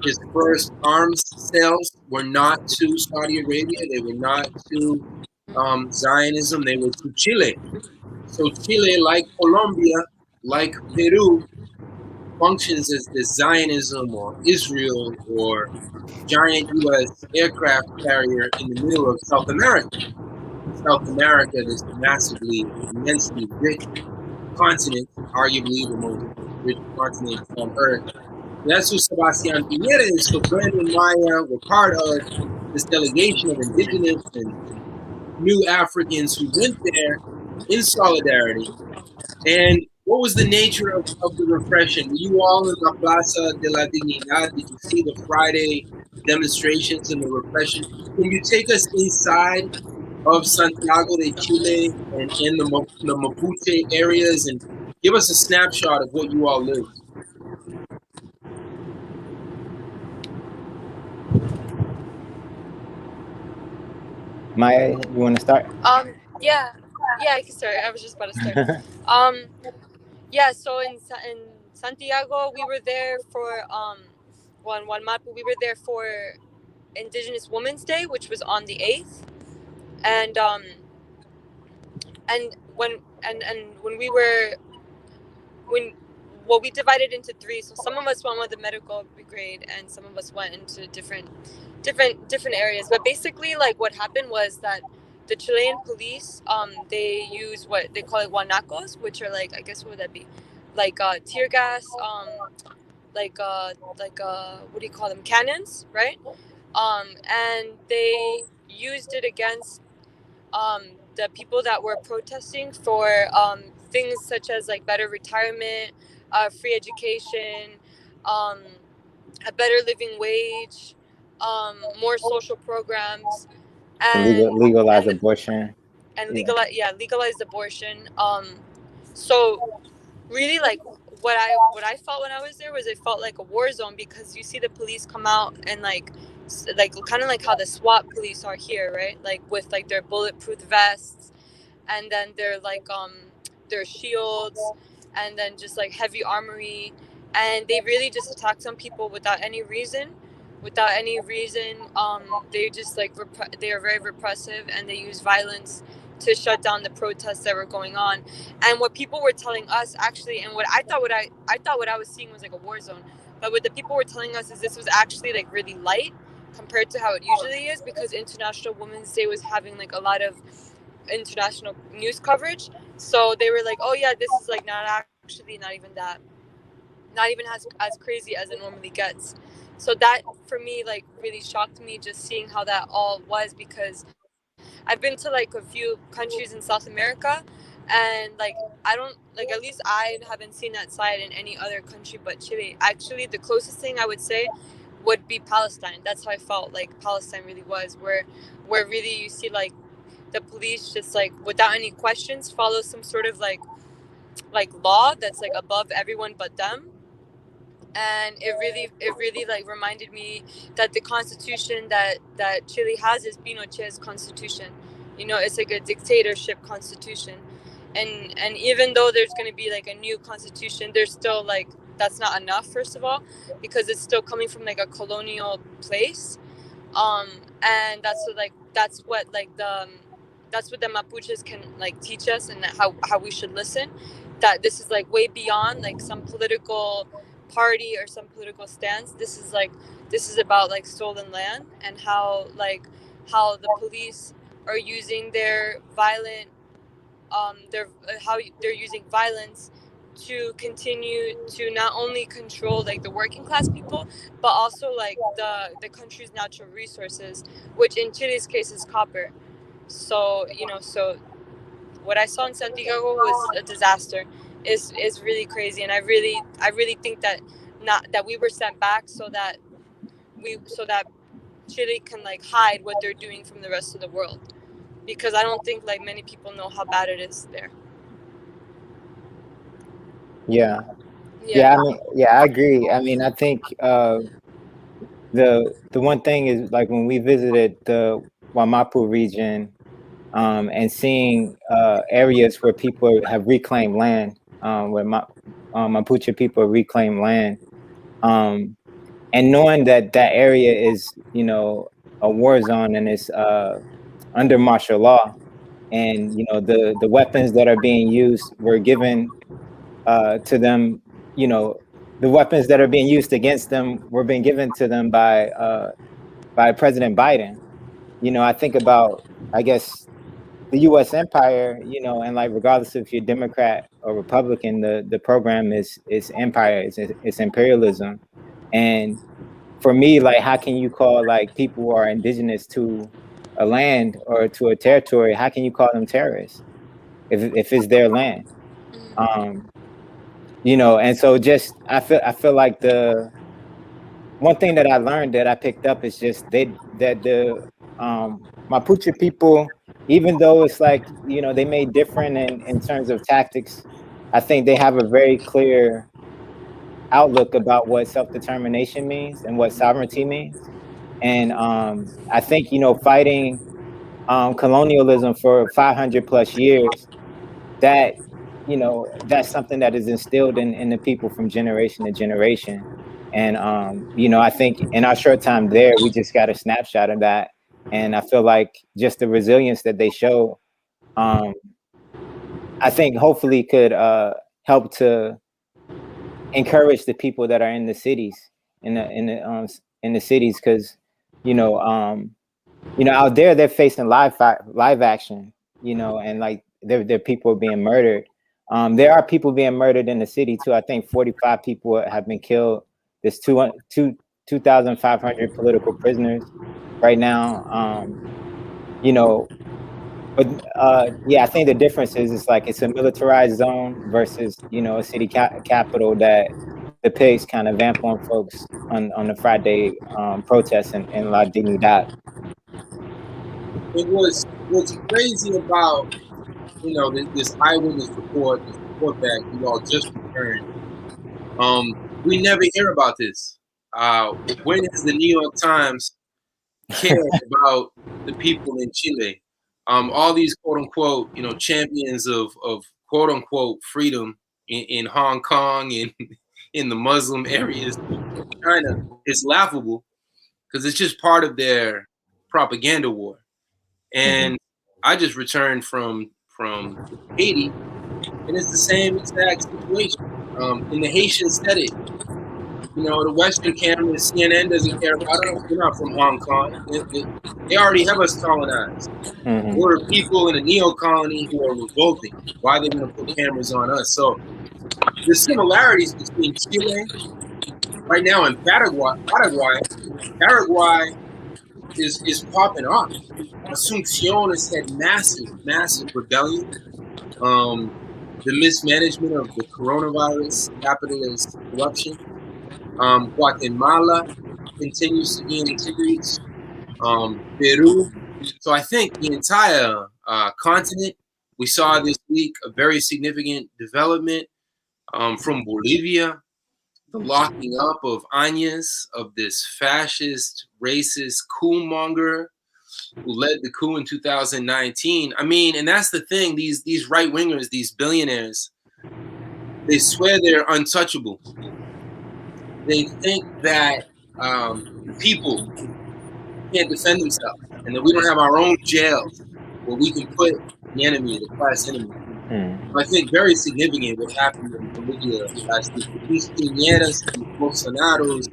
his first arms sales were not to Saudi Arabia. They were not to Zionism. They were to Chile. So Chile, like Colombia, like Peru, functions as the Zionism or Israel or giant U.S. aircraft carrier in the middle of South America. South America, this massively, immensely rich continent, arguably the most rich continent on Earth. That's who Sebastián Piñera is. So Brandon and Maya were part of this delegation of indigenous and new Africans who went there in solidarity. And what was the nature of the repression? Were you all in La Plaza de la Dignidad? Did you see the Friday demonstrations and the repression? Can you take us inside of Santiago de Chile and in the Mapuche areas and give us a snapshot of what you all lived? Maya, you want to start? Yeah, I can start. I was just about to start. Yeah. So in Santiago, we were there for one Mapu. We were there for Indigenous Women's Day, which was on the 8th, and when we were we divided into three. So some of us went with the medical brigade, and some of us went into different areas. But basically, like, what happened was that the Chilean police, they use what they call it guanacos, which are like, I guess, what would that be? Like tear gas, like what do you call them? Cannons, right? And they used it against the people that were protesting for things such as like better retirement, free education, a better living wage, more social programs, and legalize abortion. And legalized abortion. So really, like, what I felt when I was there was it felt like a war zone, because you see the police come out and like kind of like how the SWAT police are here, right? Like with like their bulletproof vests, and then their shields, and then just like heavy armory, and they really just attack some people without any reason, without any reason. They just like they are very repressive, and they use violence to shut down the protests that were going on. And what people were telling us actually, and what I thought what I was seeing was like a war zone, but what the people were telling us is this was actually like really light compared to how it usually is, because International Women's Day was having like a lot of international news coverage. So they were like, oh yeah, this is like not even that, not even as crazy as it normally gets. So that for me like really shocked me, just seeing how that all was, because I've been to like a few countries in South America, and like I don't like, at least I haven't seen that side in any other country but Chile. Actually, the closest thing I would say would be Palestine. That's how I felt like Palestine really was, where really you see like the police just like without any questions follow some sort of like law that's like above everyone but them. And it really like reminded me that the constitution that Chile has is Pinochet's constitution. You know, it's like a dictatorship constitution. And even though there's going to be like a new constitution, there's still like, that's not enough, first of all, because it's still coming from like a colonial place. um and that's what the Mapuches can like teach us, and how we should listen, that this is like way beyond like some political party or some political stance. This is about like stolen land, and how the police are using their violent how they're using violence to continue to not only control like the working class people, but also like the country's natural resources, which in Chile's case is copper. So so what I saw in Santiago was a disaster. Is really crazy, and I really think that not that we were sent back so that Chile can like hide what they're doing from the rest of the world, because I don't think like many people know how bad it is there. Yeah. I mean, I agree. I mean, I think the one thing is like when we visited the Wamapu region, and seeing areas where people have reclaimed land, where Mapuche people reclaim land, and knowing that that area is, you know, a war zone, and it's under martial law, and you know the weapons that are being used were given to them, you know, the weapons that are being used against them were being given to them by President Biden. You know, I think about, I guess, the U.S. empire, you know, and like regardless if you're Democrat or Republican, the program is empire, it's imperialism. And for me, like, how can you call like people who are indigenous to a land or to a territory, how can you call them terrorists if it's their land? You know, and so just I feel like the one thing that I learned that I picked up is just that the Mapuche people, even though it's like, you know, they may differ in terms of tactics, I think they have a very clear outlook about what self-determination means and what sovereignty means. And I think, you know, fighting colonialism for 500 plus years, that, you know, that's something that is instilled in the people from generation to generation. And you know, I think in our short time there, we just got a snapshot of that. And I feel like just the resilience that they show, I think hopefully could help to encourage the people that are in the cities, in the cities, because you know, out there they're facing live action, you know, and like their people are being murdered. There are people being murdered in the city too. I think 45 people have been killed. There's 2,500 political prisoners right now. You know, but yeah, I think the difference is it's like it's a militarized zone versus, you know, a city capital that depicts kind of vamp on folks on the Friday protests in La Dignidad. It was what's crazy about, you know, this eyewitness report, this report that you all just returned. We never hear about this. When has the New York Times cared about the people in Chile? All these quote unquote, you know, champions of quote unquote freedom in Hong Kong and in the Muslim areas of China, it's laughable. because it's just part of their propaganda war. And I just returned from Haiti, and it's the same exact situation. In the Haitian setting, you know, the Western cameras, CNN doesn't care about us. We're not from Hong Kong. They already have us colonized. We're people in a neo-colony who are revolting. Why are they going to put cameras on us? So the similarities between Chile right now and Paraguay is popping off. Asunción has had massive rebellion. The mismanagement of the coronavirus, capitalist corruption. Guatemala continues to be in the streets. Peru. So I think the entire continent, we saw this week a very significant development from Bolivia, the locking up of Áñez, of this fascist, racist coup monger who led the coup in 2019. I mean, and that's the thing, these right wingers, these billionaires, they swear they're untouchable. They think that people can't defend themselves, and that we don't have our own jails where we can put the enemy, the class enemy. I think very significant what happened in Bolivia last week. These Piñeras, these Bolsonaros,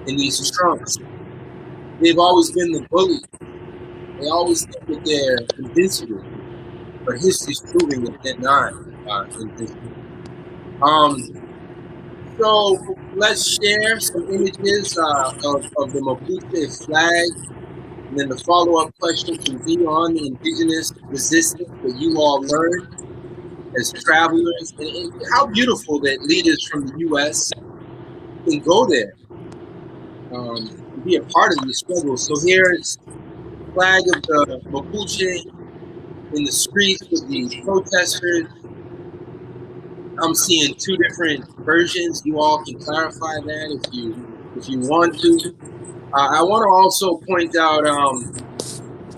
and these Trumps, they've always been the bully. They always think that they're invincible, but history's proving that they're not invincible. So let's share some images of the Mapuche flag, and then the follow-up question can be on the indigenous resistance that you all learned as travelers, and how beautiful that leaders from the U.S. can go there and be a part of these struggles. So here's the flag of the Mapuche in the streets with the protesters. I'm seeing two different versions. You all can clarify that if you want to. I want to also point out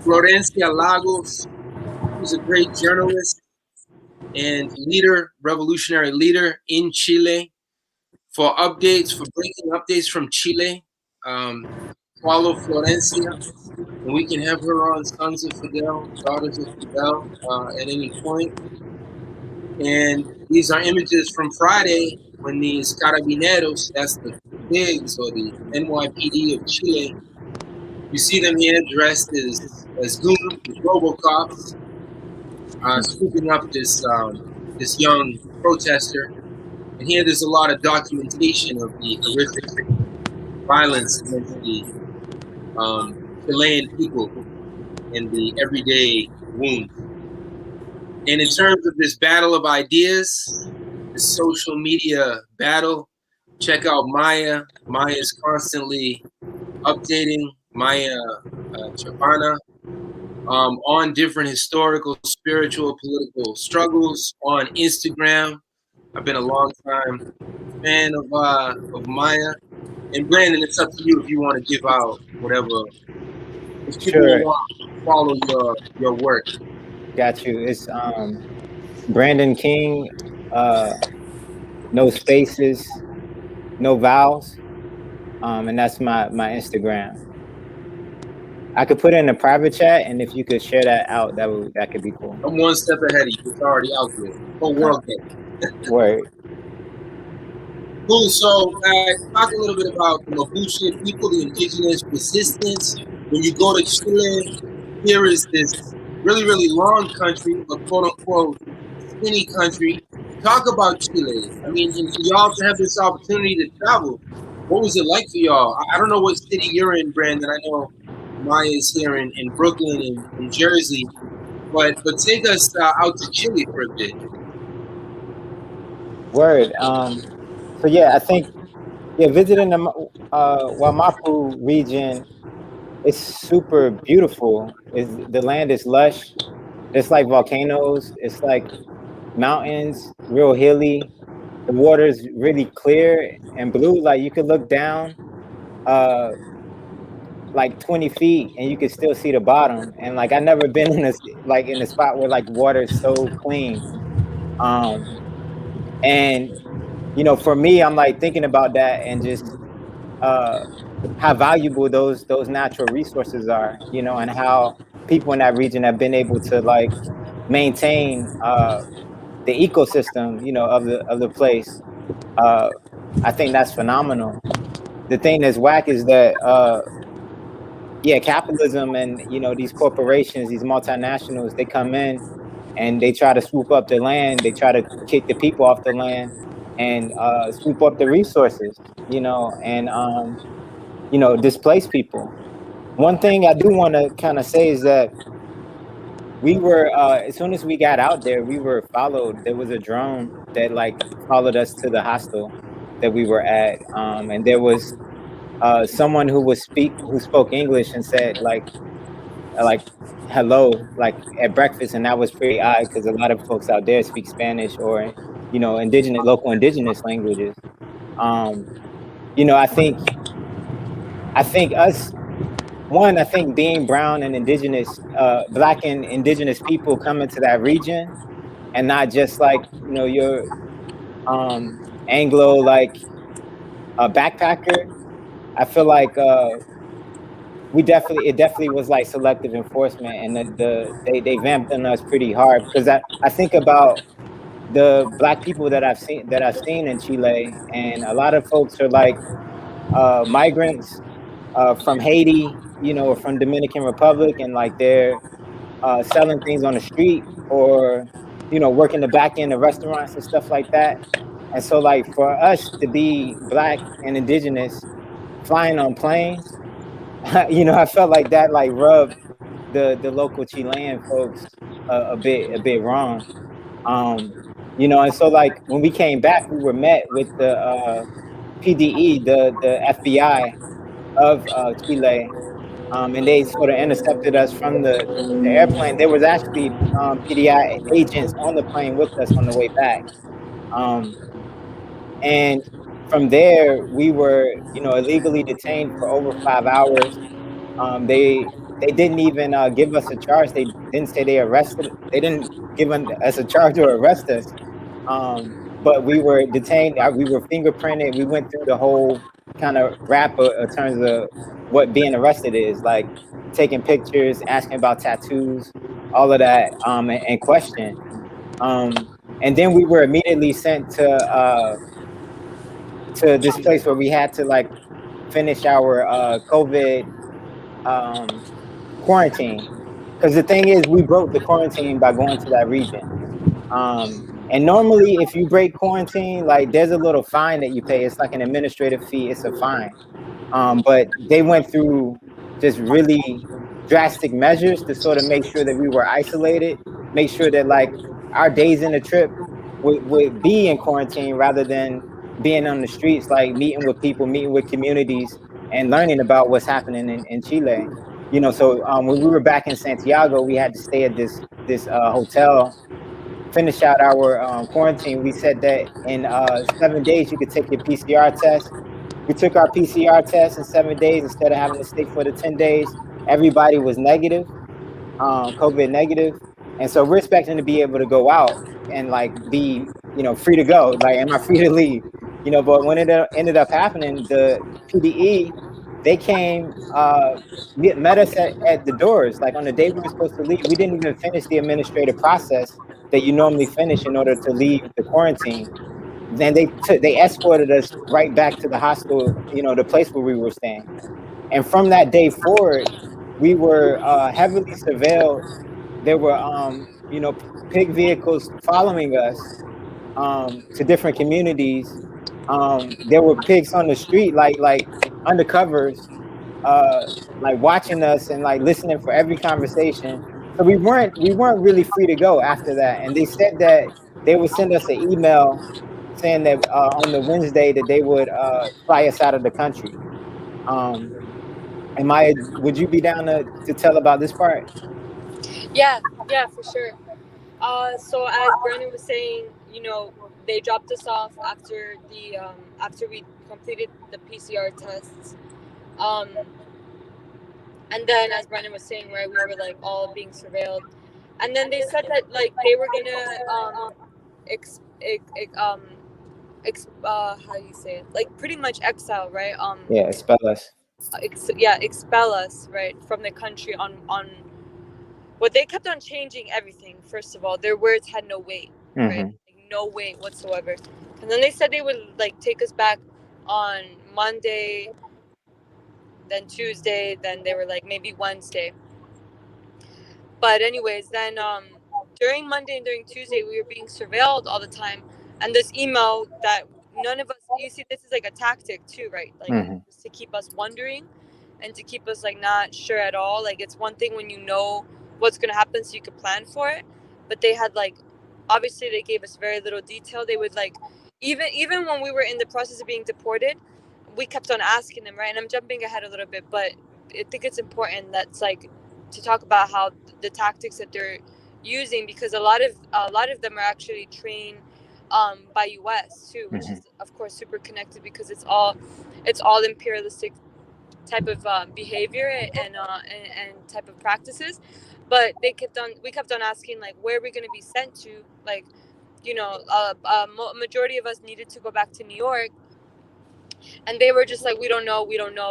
Florencia Lagos, who's a great journalist and leader, revolutionary leader in Chile. For updates, for breaking updates from Chile, follow Florencia, and we can have her on Sons of Fidel, Daughters of Fidel at any point. And these are images from Friday when these carabineros, that's the pigs or the NYPD of Chile, you see them here dressed as goons, as Robocops, scooping up this young protester. And here there's a lot of documentation of the horrific violence against the Chilean people and the everyday wounds. And in terms of this battle of ideas, the social media battle, check out Maya. Maya is constantly updating, Maya Chavana, on different historical, spiritual, political struggles on Instagram. I've been a long time fan of Maya. And Brandon, it's up to you if you want to give out whatever. If people want to follow your work. Got you. It's Brandon King, no spaces, no vowels, and that's my Instagram. I could put it in a private chat, and if you could share that out, that could be cool. I'm one step ahead of you. It's already out there. Whole world there. Word. Cool. So talk a little bit about the Mapuche people, the indigenous resistance. When you go to Chile, here is this really, really long country, a quote-unquote skinny country. Talk about Chile. I mean, and for y'all to have this opportunity to travel, what was it like for y'all? I don't know what city you're in, Brandon. I know Maya is here in Brooklyn and in Jersey, but take us out to Chile for a bit. Word. So yeah, I think visiting the Wamapu region is super beautiful. The land is lush. It's like volcanoes. It's like mountains, real hilly. The water is really clear and blue. Like you could look down like 20 feet and you could still see the bottom. And like I've never been in a spot where like water is so clean. And you know, for me, I'm like thinking about that and just how valuable those natural resources are, you know, and how people in that region have been able to like maintain the ecosystem, you know, of the place. I think that's phenomenal. The thing that's whack is that yeah, capitalism and, you know, these corporations, these multinationals, they come in and they try to swoop up the land. They try to kick the people off the land and swoop up the resources, you know, and you know, displace people. One thing I do want to kind of say is that we were as soon as we got out there, we were followed. There was a drone that like followed us to the hostel that we were at, and there was someone who spoke English and said like hello like at breakfast, and that was pretty odd because a lot of folks out there speak Spanish or, you know, local indigenous languages. You know, I think us one, I think being brown and indigenous, black and indigenous people coming to that region, and not just like, you know, your Anglo like backpacker. I feel like it definitely was like selective enforcement, and they vamped on us pretty hard because I think about the black people that I've seen in Chile, and a lot of folks are like migrants from Haiti, you know, or from Dominican Republic, and like they're selling things on the street or, you know, working the back end of restaurants and stuff like that. And so like for us to be black and indigenous flying on planes, you know, I felt like that like rubbed the local Chilean folks a bit wrong. You know, and so like when we came back, we were met with the PDE, the FBI of Chile, and they sort of intercepted us from the airplane. There was actually PDI agents on the plane with us on the way back, and from there we were, you know, illegally detained for over 5 hours. They didn't even give us a charge. They didn't say they arrested. They didn't give us a charge or arrest us. But we were detained. We were fingerprinted. We went through the whole kind of rap in terms of what being arrested is, like taking pictures, asking about tattoos, all of that, and question. And then we were immediately sent to this place where we had to like finish our COVID quarantine. Because the thing is, we broke the quarantine by going to that region. And normally, if you break quarantine, like there's a little fine that you pay. It's like an administrative fee. It's a fine. But they went through just really drastic measures to sort of make sure that we were isolated, make sure that like our days in the trip would be in quarantine rather than being on the streets, like meeting with people, meeting with communities, and learning about what's happening in Chile. You know, so when we were back in Santiago, we had to stay at this hotel, finish out our quarantine. We said that in 7 days you could take your PCR test. We took our PCR test in 7 days instead of having to stay for the 10 days. Everybody was negative, COVID negative. And so we're expecting to be able to go out and like be, you know, free to go. Like, am I free to leave? You know, but when it ended up happening, the PDE, they came, met us at the doors. Like on the day we were supposed to leave, we didn't even finish the administrative process that you normally finish in order to leave the quarantine. Then they escorted us right back to the hostel, you know, the place where we were staying. And from that day forward, we were heavily surveilled. There were, you know, pig vehicles following us to different communities. There were pigs on the street, like undercovers, like watching us and like listening for every conversation. So we weren't really free to go after that. And they said that they would send us an email saying that on the Wednesday that they would fly us out of the country. And Maya, would you be down to tell about this part? Yeah, for sure. So as Brandon was saying, you know, they dropped us off after we completed the PCR tests. And then as Brandon was saying, right, we were like all being surveilled. And then they said that like they were gonna how do you say it? Like pretty much exile, right? Yeah, expel us. expel us, right, from the country on what they kept on changing everything. First of all, their words had no weight, right? Like, no weight whatsoever. And then they said they would like take us back on Monday, then Tuesday, then they were like maybe Wednesday. But anyways, then during Monday and during Tuesday, we were being surveilled all the time. And this email that none of us, you see, this is like a tactic too, right? Like just to keep us wondering and to keep us like not sure at all. Like, it's one thing when you know what's going to happen so you could plan for it. But they had like, obviously they gave us very little detail. They would like, even when we were in the process of being deported, we kept on asking them, right? And I'm jumping ahead a little bit, but I think it's important that's like to talk about how the tactics that they're using, because a lot of them are actually trained by US too, which is of course super connected because it's all imperialistic type of behavior and type of practices. But we kept on asking like, where are we going to be sent to? Like, you know, majority of us needed to go back to New York. And they were just like, we don't know.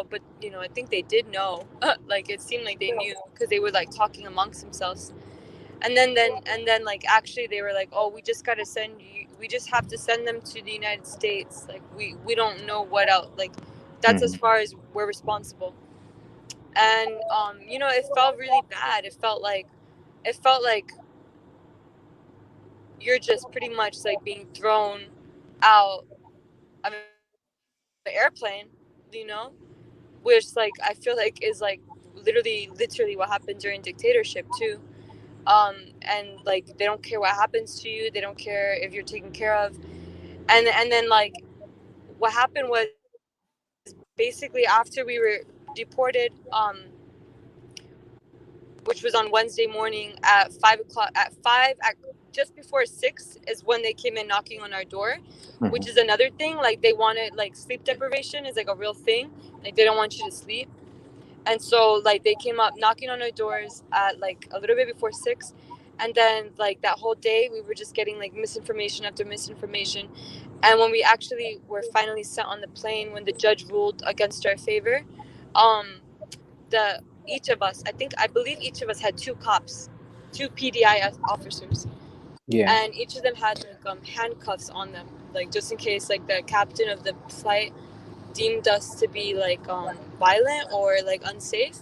But, you know, I think they did know. Like, it seemed like they knew because they were like talking amongst themselves. And then like, actually they were like, oh, we just have to send them to the United States. Like, we don't know what else. Like, that's as far as we're responsible. And you know, it felt really bad. It felt like you're just pretty much like being thrown out of an airplane, you know, which like I feel like is like literally what happened during dictatorship too. And like, they don't care what happens to you, they don't care if you're taken care of. And then like, what happened was basically after we were deported, which was on Wednesday morning at 5 o'clock, at just before 6 is when they came in knocking on our door, which is another thing. Like, they wanted, like, sleep deprivation is like a real thing. Like, they don't want you to sleep. And so like, they came up knocking on our doors at like a little bit before 6. And then like that whole day we were just getting like misinformation after misinformation. And when we actually were finally sent on the plane, when the judge ruled against our favor, I believe each of us had two PDI officers. Yeah. And each of them had like handcuffs on them, like just in case like the captain of the flight deemed us to be like violent or like unsafe.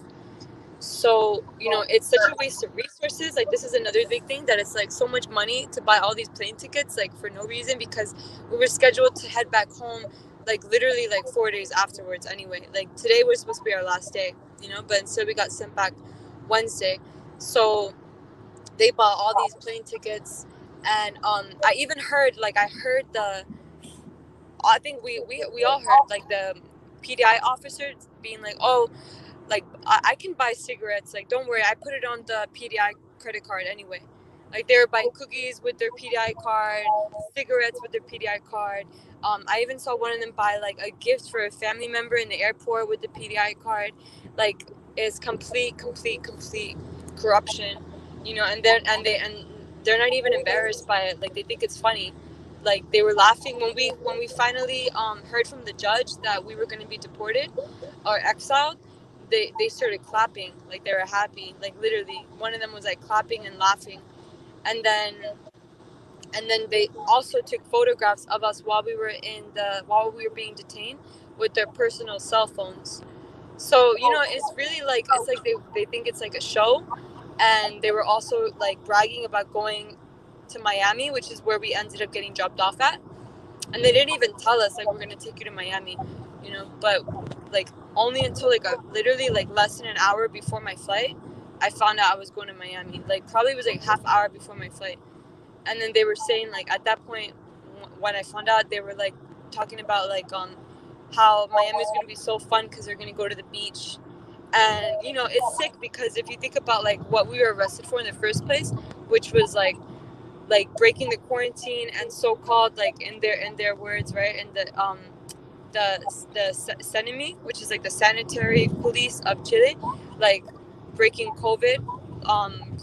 So, you know, it's such a waste of resources. Like, this is another big thing, that it's like so much money to buy all these plane tickets like for no reason, because we were scheduled to head back home like literally like 4 days afterwards anyway. Like, today was supposed to be our last day, you know, but instead we got sent back Wednesday. So they bought all these plane tickets. And I even heard I think we all heard like the PDI officers being like, oh, like, I can buy cigarettes, like, don't worry, I put it on the PDI credit card anyway. Like, they were buying cookies with their PDI card, cigarettes with their PDI card. I even saw one of them buy like a gift for a family member in the airport with the PDI card. Like, it's complete corruption, you know. And they're not even embarrassed by it. Like, they think it's funny. Like, they were laughing when we finally heard from the judge that we were going to be deported or exiled. They started clapping, like they were happy. Like, literally, one of them was like clapping and laughing. And then they also took photographs of us while we were being detained with their personal cell phones. So, you know, it's really like, it's like they think it's like a show. And they were also like bragging about going to Miami, which is where we ended up getting dropped off at. And they didn't even tell us like, we're going to take you to Miami, you know. But like, only until like literally like less than an hour before my flight, I found out I was going to Miami. Like, probably was like half hour before my flight. And then they were saying like, at that point when I found out, they were like talking about like how Miami is going to be so fun because they're going to go to the beach. And, you know, it's sick because if you think about like what we were arrested for in the first place, which was like breaking the quarantine and so-called, like, in their words, right, and the SENIMI, which is like the sanitary police of Chile, like breaking COVID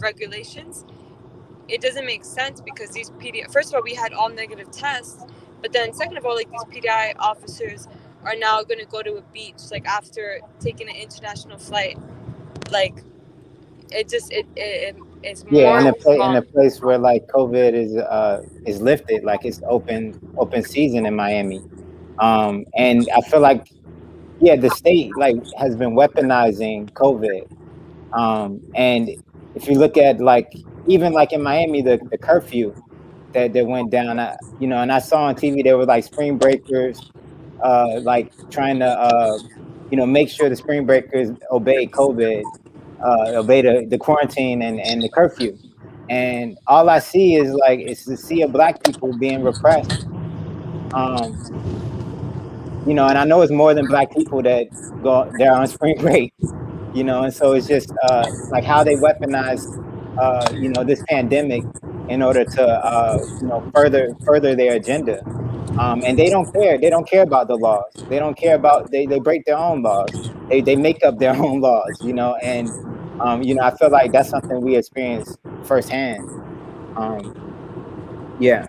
regulations. It doesn't make sense because first of all, we had all negative tests, but then second of all, like, these PDI officers are now going to go to a beach like after taking an international flight. Like it's Yeah, more in a place where like COVID is lifted, like it's open season in Miami. And I feel like, yeah, the state like has been weaponizing COVID. And if you look at like even like in Miami, the curfew that went down, you know, and I saw on TV there were like spring breakers, like trying to you know, make sure the spring breakers obey COVID, obey the quarantine and the curfew. And all I see is like it's the sea of black people being repressed. Um, you know, and I know it's more than black people that go there on spring break, you know, and so it's just like how they weaponize you know, this pandemic in order to you know, further their agenda. And they don't care. They don't care about the laws. They don't care about they break their own laws. They make up their own laws, you know, and you know, I feel like that's something we experience firsthand. Yeah.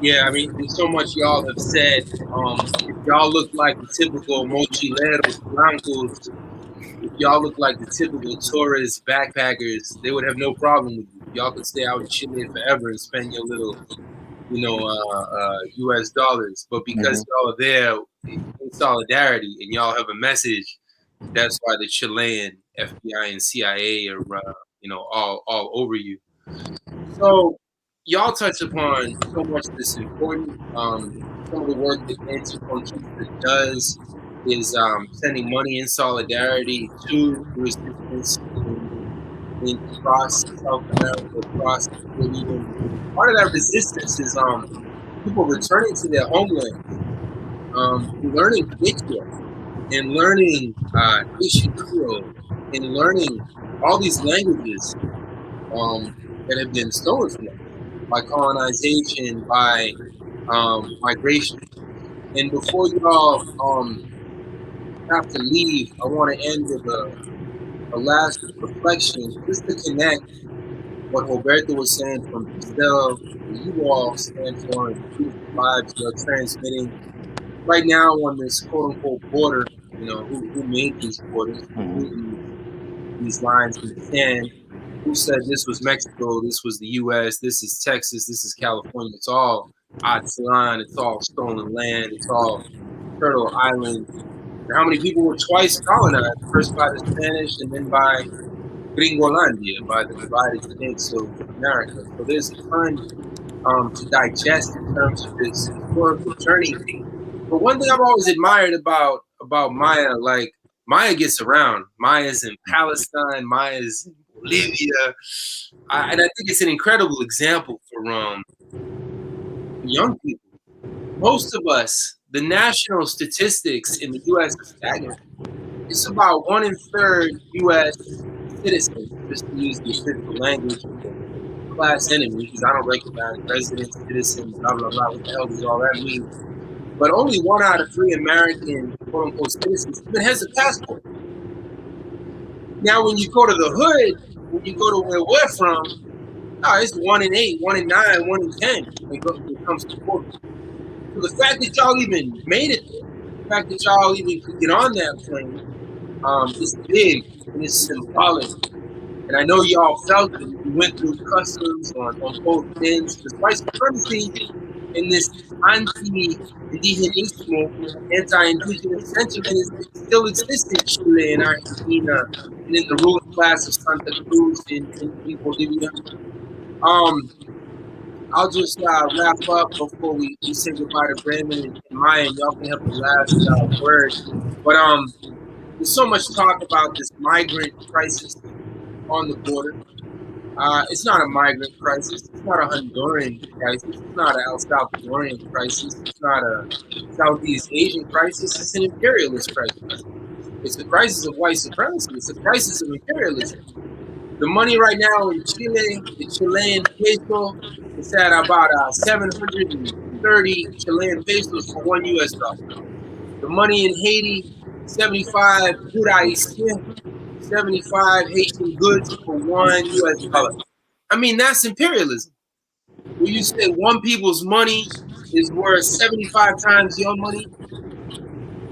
Yeah, I mean, there's so much y'all have said. If y'all look like the typical mochileros blancos, if y'all look like the typical tourist backpackers, they would have no problem with you. Y'all could stay out in Chile forever and spend your little, you know, U.S. dollars. But because y'all are there in solidarity and y'all have a message, that's why the Chilean FBI and CIA are, you know, all over you. So y'all touch upon so much that's important. Some of the work that ANTICONQUISTA does is sending money in solidarity to resistance in across South America, across the Caribbean. Part of that resistance is people returning to their homeland, learning Quechua and learning Haitian Creole and learning all these languages that have been stolen from them by colonization, by migration. And before y'all have to leave, I want to end with a last reflection, just to connect what Roberto was saying from Brazil, what you all stand for, and the beautiful vibes you're transmitting right now on this quote-unquote border. You know, who made these borders, who drew these lines in the sand, who said this was Mexico, this was the U.S., this is Texas, this is California. It's all Atlan, it's all stolen land, it's all Turtle Island. And how many people were twice colonized, first by the Spanish and then by Gringolandia, by the divided states of America. So there's a ton to digest in terms of this historical journey. But one thing I've always admired about Maya, like Maya gets around. Maya's in Palestine, Maya's in Bolivia, and I think it's an incredible example for young people. Most of us, the national statistics in the U.S. are staggering. It's about 1/3 U.S. citizens, just to use the official language of the class enemy, because I don't recognize resident, citizen, blah, blah, blah. What the hell does all that mean? But only 1 out of 3 American, quote unquote, citizens even has a passport. Now, when you go to the hood, when you go to where we're from, it's 1 in 8, 1 in 9, 1 in 10 when it comes to voting. So the fact that y'all even made it there, the fact that y'all even could get on that plane, is big and it's symbolic. And I know y'all felt it. We went through customs on both ends. Because white supremacy and this anti-indigenismo, anti-indigenous sentiment still exists in Chile and Argentina and in the ruling class of Santa Cruz in Bolivia. I'll just wrap up before we say goodbye to Brandon and Maya, and y'all can have the last word. But there's so much talk about this migrant crisis on the border. It's not a migrant crisis. It's not a Honduran crisis. It's not an El Salvadorian crisis. It's not a Southeast Asian crisis. It's an imperialist crisis. It's the crisis of white supremacy. It's a crisis of imperialism. The money right now in Chile, the Chilean peso, is at about 730 Chilean pesos for $1 US. The money in Haiti, 75 Haitian 75 Haitian goods for $1 US. I mean, that's imperialism. When you say one people's money is worth 75 times your money,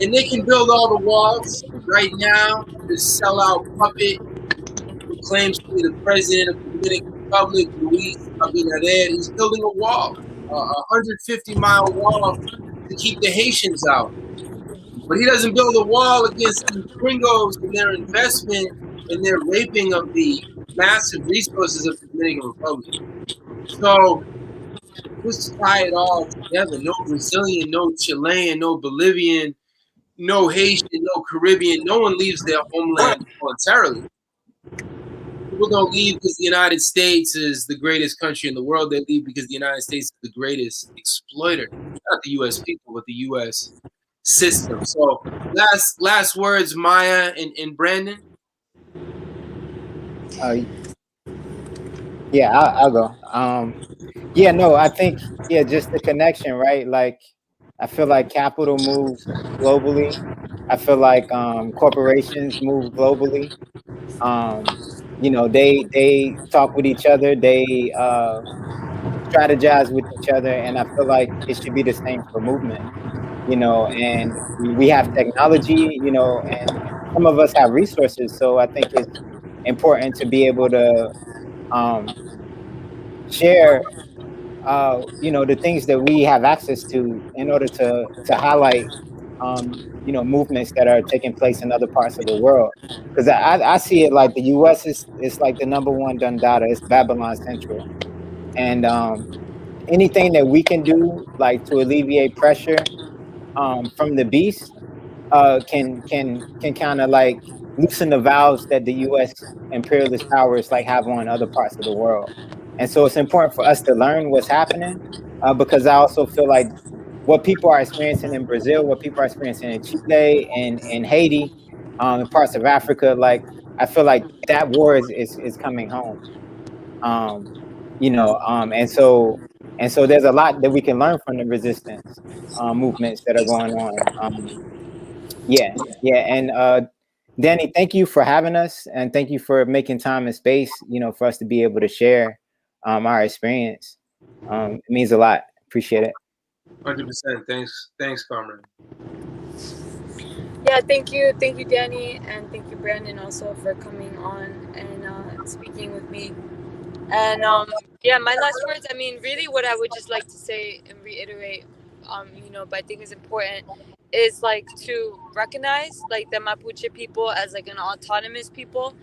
And they can build all the walls. Right now, this sellout puppet who claims to be the president of the Dominican Republic, Luis Abinader, he's building a wall, a 150-mile wall to keep the Haitians out. But he doesn't build a wall against these gringos and their investment and their raping of the massive resources of the Dominican Republic. So just to tie it all together, no Brazilian, no Chilean, no Bolivian, no Haitian, no Caribbean, no one leaves their homeland voluntarily. People don't leave because the United States is the greatest country in the world. They leave because the United States is the greatest exploiter. Not the U.S. people, but the U.S. system. So last words, Maya and Brandon. Yeah, I'll go. Yeah, no, I think, yeah, just the connection, right? Like, I feel like capital moves globally. I feel like corporations move globally. You know, they talk with each other, they strategize with each other, and I feel like it should be the same for movement. You know, and we have technology, you know, and some of us have resources, so I think it's important to be able to share you know, the things that we have access to in order to highlight you know, movements that are taking place in other parts of the world. Because I see it like the US is like the #1 Dundada. It's Babylon Central. And anything that we can do like to alleviate pressure from the beast can kind of like loosen the valves that the US imperialist powers like have on other parts of the world. And so it's important for us to learn what's happening because I also feel like what people are experiencing in Brazil, what people are experiencing in Chile and in Haiti, and parts of Africa, like I feel like that war is coming home. You know, and so there's a lot that we can learn from the resistance movements that are going on. Yeah, and Danny, thank you for having us, and thank you for making time and space, you know, for us to be able to share our experience. It means a lot. Appreciate it. 100%. Thanks, Carmen. Yeah, thank you, Danny, and thank you, Brandon, also for coming on and speaking with me. And yeah, my last words. I mean, really, what I would just like to say and reiterate, you know, but I think is important, is like to recognize like the Mapuche people as like an autonomous people,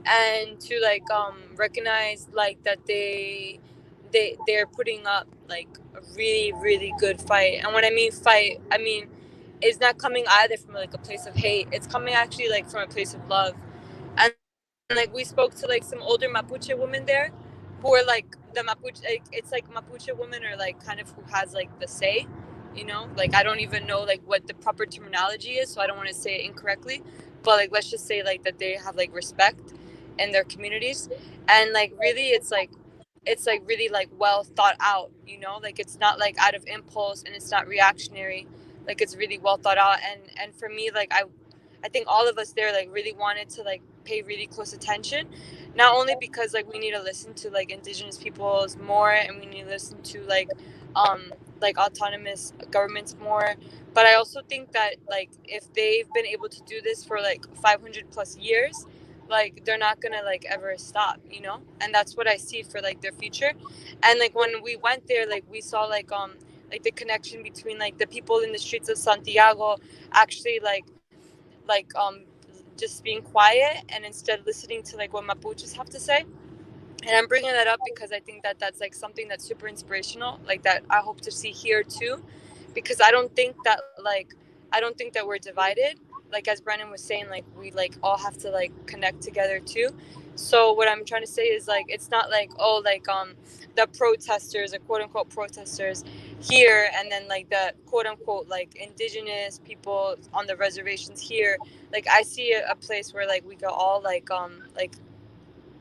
and to like recognize like that they're putting up like a really good fight. And when I mean fight, I mean it's not coming either from like a place of hate. It's coming actually like from a place of love. And like we spoke to like some older Mapuche women there who are like the Mapuche, like it's like Mapuche women are like kind of who has like the say, you know, like I don't even know like what the proper terminology is, so I don't want to say it incorrectly, but like let's just say like that they have like respect in their communities. And like really it's like really like well thought out, you know, like it's not like out of impulse and it's not reactionary, like it's really well thought out. And for me, like I think all of us there like really wanted to like pay really close attention, not only because like we need to listen to like indigenous peoples more, and we need to listen to like autonomous governments more, but I also think that like if they've been able to do this for like 500 plus years, like they're not gonna like ever stop, you know. And that's what I see for like their future. And like when we went there, like we saw like the connection between like the people in the streets of Santiago actually like just being quiet and instead listening to like what Mapuches have to say. And I'm bringing that up because I think that that's like something that's super inspirational, like that I hope to see here too, because I don't think that we're divided. Like as Brennan was saying, like we like all have to like connect together too. So what I'm trying to say is like it's not like the protesters, the quote unquote protesters here, and then like the quote unquote like indigenous people on the reservations here. Like I see a place where like we could all like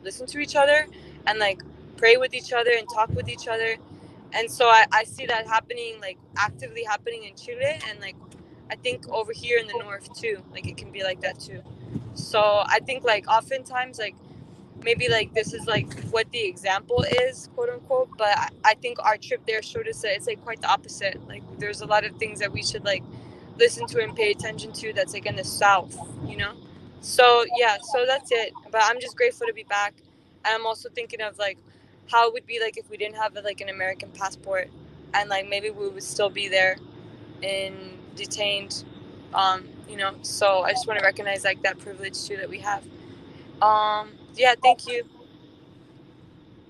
listen to each other and like pray with each other and talk with each other. And so I see that happening, like actively happening in Chile, and like I think over here in the north too, like it can be like that too. So I think like oftentimes like maybe like this is like what the example is, quote unquote, but I think our trip there showed us that it's like quite the opposite. Like there's a lot of things that we should like listen to and pay attention to that's like in the South, you know? So yeah, so that's it. But I'm just grateful to be back. And I'm also thinking of like how it would be like if we didn't have like an American passport, and like maybe we would still be there and detained, you know. So I just want to recognize like that privilege too that we have. Yeah, thank you.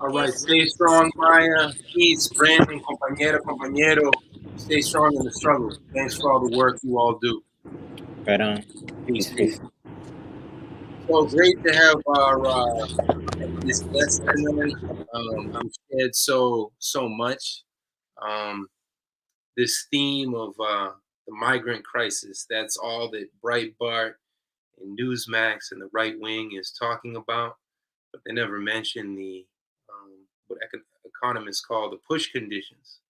All right, Peace. stay strong, Maya. Peace, Brandon, compañero, compañero. Stay strong in the struggle. Thanks for all the work you all do. Right on. Peace, Peace, peace. peace. So great to have our this guest tonight. I'm shared so much. This theme of the migrant crisis. That's all that Breitbart and Newsmax and the right wing is talking about, but they never mention the what economists call the push conditions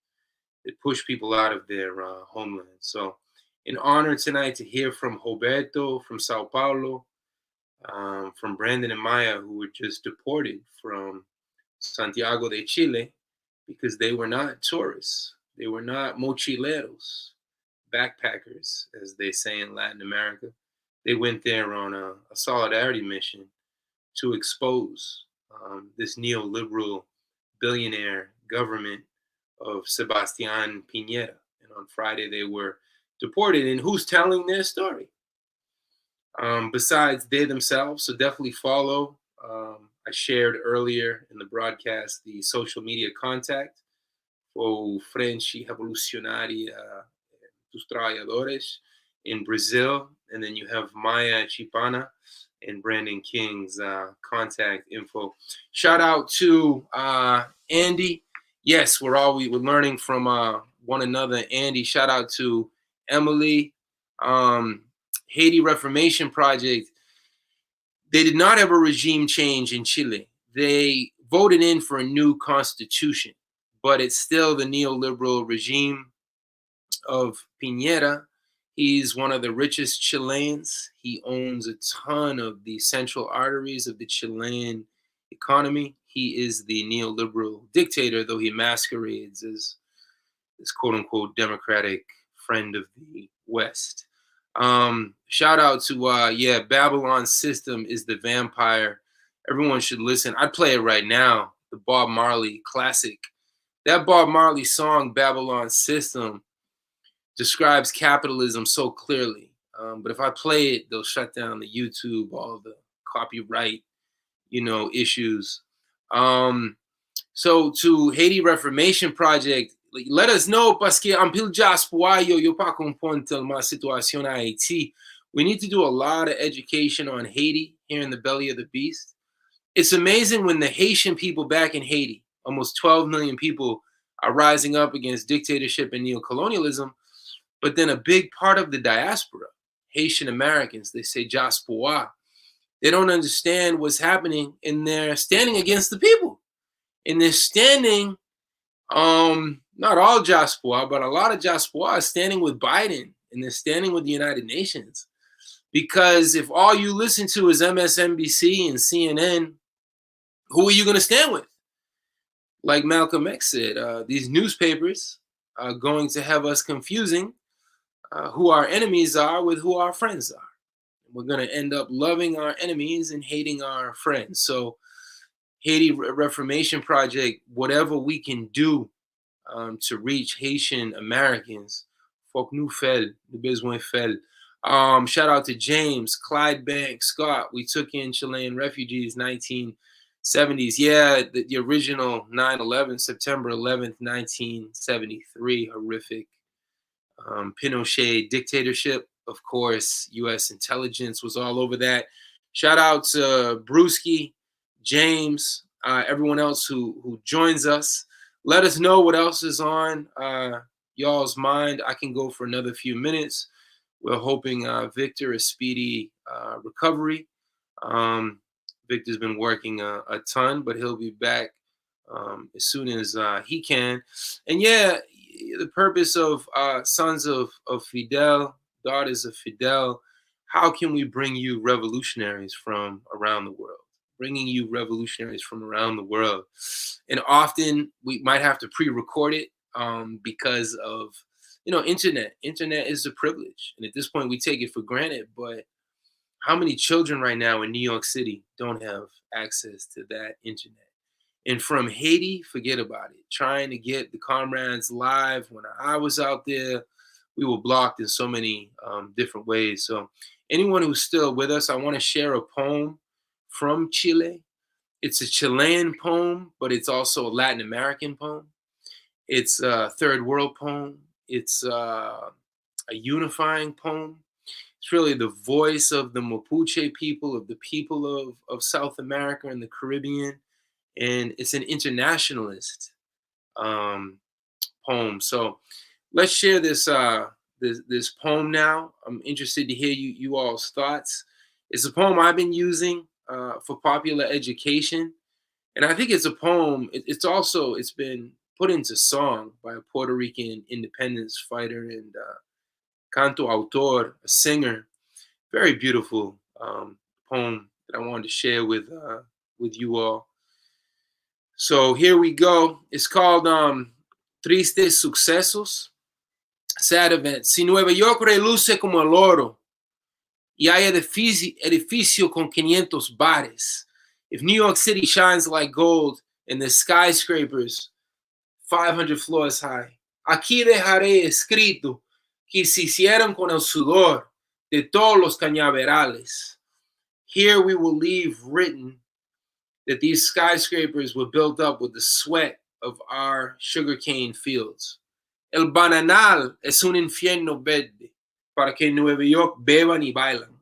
that push people out of their homeland. So, in honor tonight to hear from Roberto from Sao Paulo, from Brandon and Maya, who were just deported from Santiago de Chile because they were not tourists. They were not mochileros, backpackers, as they say in Latin America. They went there on a solidarity mission to expose this neoliberal billionaire government of Sebastián Piñera. And on Friday, they were deported. And who's telling their story? Besides they themselves, so definitely follow. I shared earlier in the broadcast the social media contact for Frente Revolucionária dos Trabalhadores in Brazil, and then you have Maya Chipana and Brandon King's contact info. Shout out to Andy. Yes, we're learning from one another. Andy, shout out to Emily. Haiti Reformation Project. They did not have a regime change in Chile. They voted in for a new constitution, but it's still the neoliberal regime of Piñera. He's one of the richest Chileans. He owns a ton of the central arteries of the Chilean economy. He is the neoliberal dictator, though he masquerades as this quote unquote democratic friend of the West. Shout out to Babylon System is the vampire. Everyone should listen. I'd play it right now. The Bob Marley classic. That Bob Marley song, Babylon System, describes capitalism so clearly. But if I play it, they'll shut down the YouTube, all the copyright, issues. So to Haiti Reformation Project, let us know, parce que en pile diaspora yo pas comprendre tellement situation à Haiti. We need to do a lot of education on Haiti here in the belly of the beast. It's amazing when the Haitian people back in Haiti, almost 12 million people, are rising up against dictatorship and neocolonialism. But then a big part of the diaspora, Haitian Americans, they say diaspora, they don't understand what's happening, and they're standing against the people. And they're standing, not all diaspora, but a lot of diaspora are standing with Biden, and they're standing with the United Nations. Because if all you listen to is MSNBC and CNN, who are you going to stand with? Like Malcolm X said, these newspapers are going to have us confusing who our enemies are with who our friends are. We're going to end up loving our enemies and hating our friends. So Haiti Reformation Project, whatever we can do to reach Haitian Americans, faut que nous fait, le besoin fait. Shout out to James, Clyde Banks, Scott. We took in Chilean refugees, 1970s. Yeah, the original 9/11, September 11th, 1973, horrific Pinochet dictatorship. Of course, U.S. intelligence was all over that. Shout out to Brewski, James, everyone else who joins us. Let us know what else is on y'all's mind. I can go for another few minutes. We're hoping Victor a speedy recovery. Victor's been working a ton, but he'll be back as soon as he can. And yeah, the purpose of Sons of Fidel, Daughters of Fidel, how can we bring you revolutionaries from around the world? Bringing you revolutionaries from around the world. And often we might have to pre-record it because of, internet is a privilege, and at this point we take it for granted. But how many children right now in New York City don't have access to that internet? And from Haiti, forget about it. Trying to get the comrades live when I was out there, we were blocked in so many different ways. So anyone who's still with us, I want to share a poem from Chile. It's a Chilean poem, but it's also a Latin American poem. It's a third world poem. It's a unifying poem. It's really the voice of the Mapuche people, of the people of South America and the Caribbean. And it's an internationalist poem. So let's share this this poem now. I'm interested to hear you all's thoughts. It's a poem I've been using for popular education, and I think it's a poem. It's been put into song by a Puerto Rican independence fighter and canto autor, a singer. Very beautiful poem that I wanted to share with you all. So here we go. It's called Tristes Sucesos, Sad Events. Si Nueva York reluce como el oro y hay edificio con 500 bares, if New York City shines like gold and the skyscrapers 500 floors high, aquí dejaré escrito que se hicieron con el sudor de todos los cañaverales. Here we will leave written that these skyscrapers were built up with the sweat of our sugarcane fields. El bananal es un infierno verde para que Nueva York beban y bailan.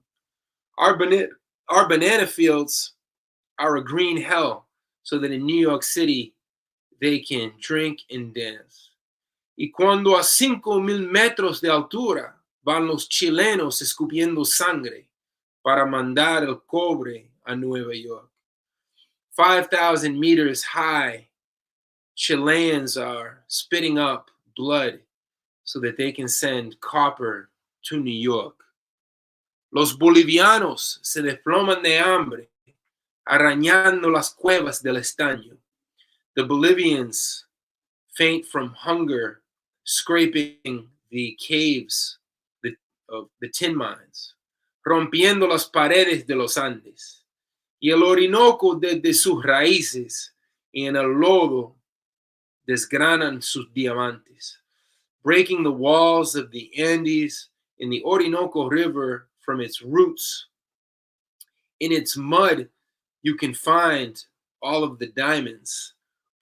Our banana fields are a green hell so that in New York City they can drink and dance. Y cuando a 5,000 metros de altura van los chilenos escupiendo sangre para mandar el cobre a Nueva York. 5,000 meters high, Chileans are spitting up blood so that they can send copper to New York. Los bolivianos se desploman de hambre, arañando las cuevas del estaño. The Bolivians faint from hunger, scraping the caves of the tin mines, rompiendo las paredes de los Andes. Y el Orinoco desde sus raíces y en el lodo desgranan sus diamantes, breaking the walls of the Andes in the Orinoco River from its roots. In its mud, you can find all of the diamonds.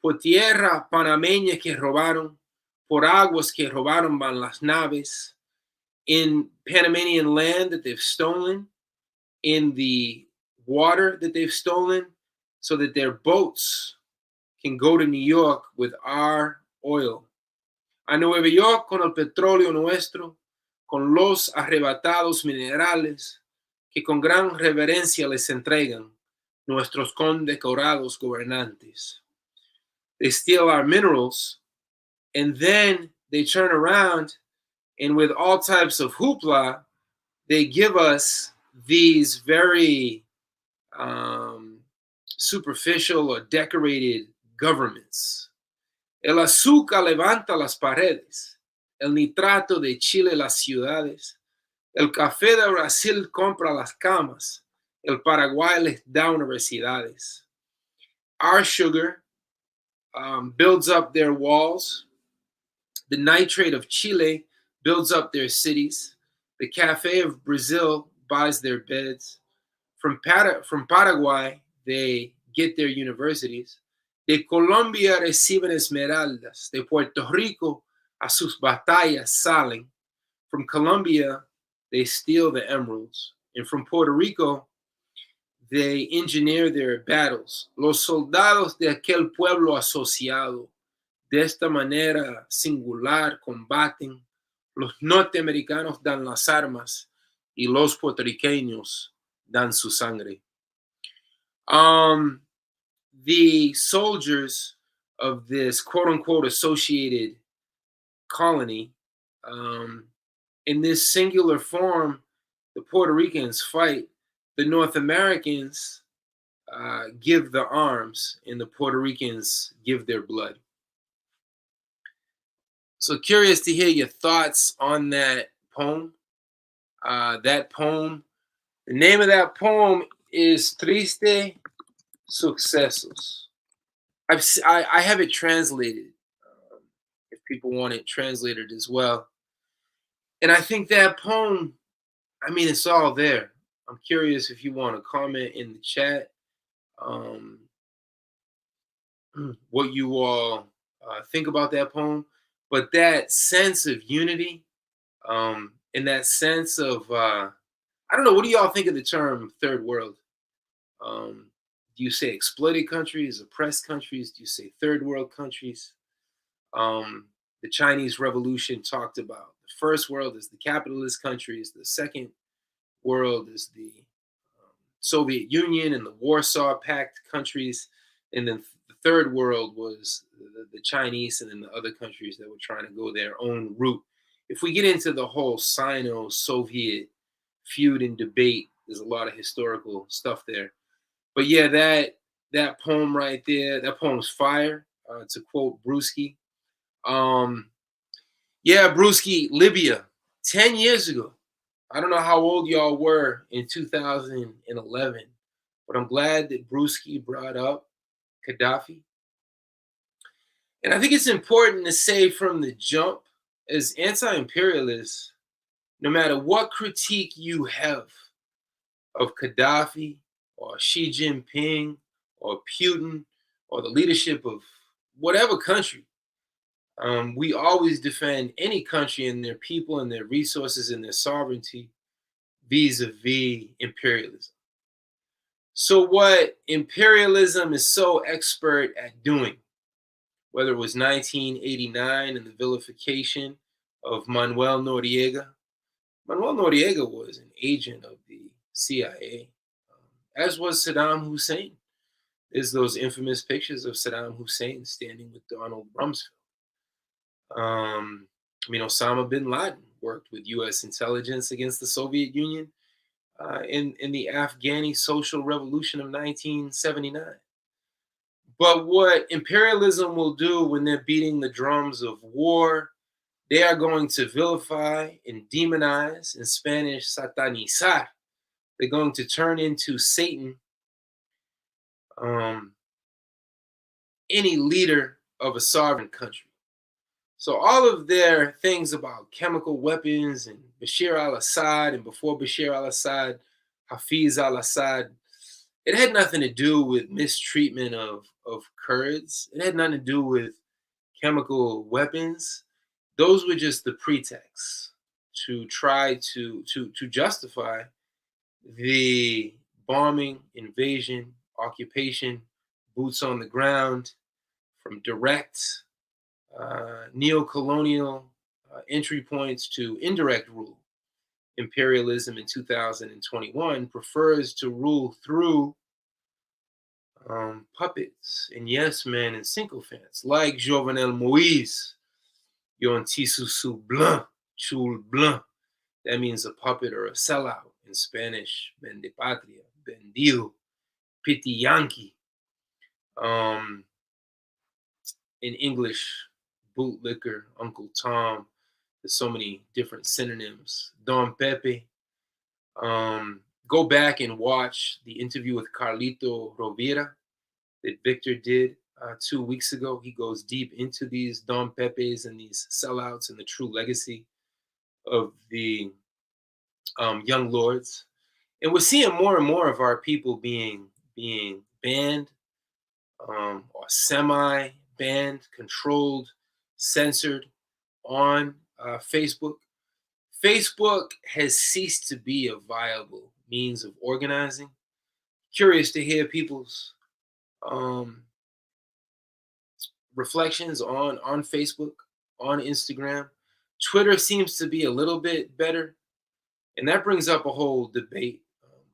Por tierra panameña que robaron, por aguas que robaron van las naves, in Panamanian land that they've stolen, in the water that they've stolen, so that their boats can go to New York with our oil. A Nueva York con el petróleo nuestro, con los arrebatados minerales que con gran reverencia les entregan nuestros condecorados gobernantes. They steal our minerals, and then they turn around and with all types of hoopla, they give us these very superficial or decorated governments. El azúcar levanta las paredes, el nitrato de Chile las ciudades, el café de Brasil compra las camas, el Paraguay les da universidades. Our sugar builds up their walls. The nitrate of Chile builds up their cities. The cafe of Brazil buys their beds. From Paraguay, they get their universities. De Colombia reciben esmeraldas. De Puerto Rico a sus batallas salen. From Colombia, they steal the emeralds. And from Puerto Rico, they engineer their battles. Los soldados de aquel pueblo asociado de esta manera singular combaten. Los norteamericanos dan las armas y los puertorriqueños dan su sangre. The soldiers of this quote-unquote associated colony, in this singular form, the Puerto Ricans fight. The North Americans give the arms, and the Puerto Ricans give their blood. So curious to hear your thoughts on that poem. The name of that poem is Triste Sucesos. I have it translated, if people want it translated as well. And I think that poem, I mean, it's all there. I'm curious if you want to comment in the chat what you all think about that poem. But that sense of unity, and that sense of, I don't know, what do y'all think of the term third world? Do you say exploited countries, oppressed countries? Do you say third world countries? The Chinese Revolution talked about the first world is the capitalist countries, the second world is the Soviet Union and the Warsaw Pact countries, and then the third world was the Chinese and then the other countries that were trying to go their own route. If we get into the whole Sino-Soviet feud and debate, there's a lot of historical stuff there. But yeah, that poem right there, that poem's fire, to quote Brewski. Yeah, Brewski, Libya, 10 years ago. I don't know how old y'all were in 2011, but I'm glad that Brewski brought up Gaddafi. And I think it's important to say from the jump, as anti-imperialists, no matter what critique you have of Gaddafi or Xi Jinping or Putin or the leadership of whatever country, we always defend any country and their people and their resources and their sovereignty vis-a-vis imperialism. So what imperialism is so expert at doing, whether it was 1989 and the vilification of Manuel Noriega. Manuel Noriega was an agent of the CIA, as was Saddam Hussein. There's those infamous pictures of Saddam Hussein standing with Donald Rumsfeld. Osama bin Laden worked with U.S. intelligence against the Soviet Union in the Afghani social revolution of 1979. But what imperialism will do when they're beating the drums of war, they are going to vilify and demonize, in Spanish, satanizar. They're going to turn into Satan any leader of a sovereign country. So all of their things about chemical weapons and Bashar al-Assad, and before Bashar al-Assad, Hafiz al-Assad, it had nothing to do with mistreatment of Kurds. It had nothing to do with chemical weapons. Those were just the pretexts to try to justify the bombing, invasion, occupation, boots on the ground, from direct neo-colonial entry points to indirect rule. Imperialism in 2021 prefers to rule through puppets and yes men and sycophants like Jovenel Moïse, yon tissu blanc, chul blanc. That means a puppet or a sellout in Spanish, ben de patria, vendido, piti yankee. In English, bootlicker, Uncle Tom. There's so many different synonyms. Don Pepe. Go back and watch the interview with Carlito Rovira that Victor did 2 weeks ago. He goes deep into these Don Pepes and these sellouts and the true legacy of the young lords. And we're seeing more and more of our people being banned or semi-banned, controlled, censored on Facebook. Facebook has ceased to be a viable means of organizing. Curious to hear people's reflections on Facebook, on Instagram. Twitter seems to be a little bit better. And that brings up a whole debate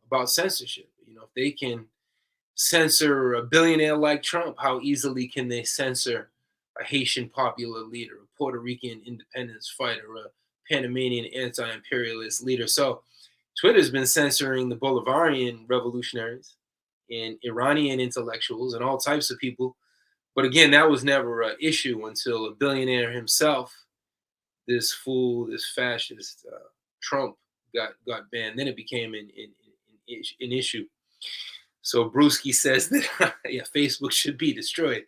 about censorship. You know, if they can censor a billionaire like Trump, how easily can they censor a Haitian popular leader, a Puerto Rican independence fighter, a Panamanian anti-imperialist leader? So Twitter's been censoring the Bolivarian revolutionaries and Iranian intellectuals and all types of people. But again, that was never an issue until a billionaire himself this fool, this fascist Trump got banned. Then it became an issue. So Brewski says that yeah, Facebook should be destroyed.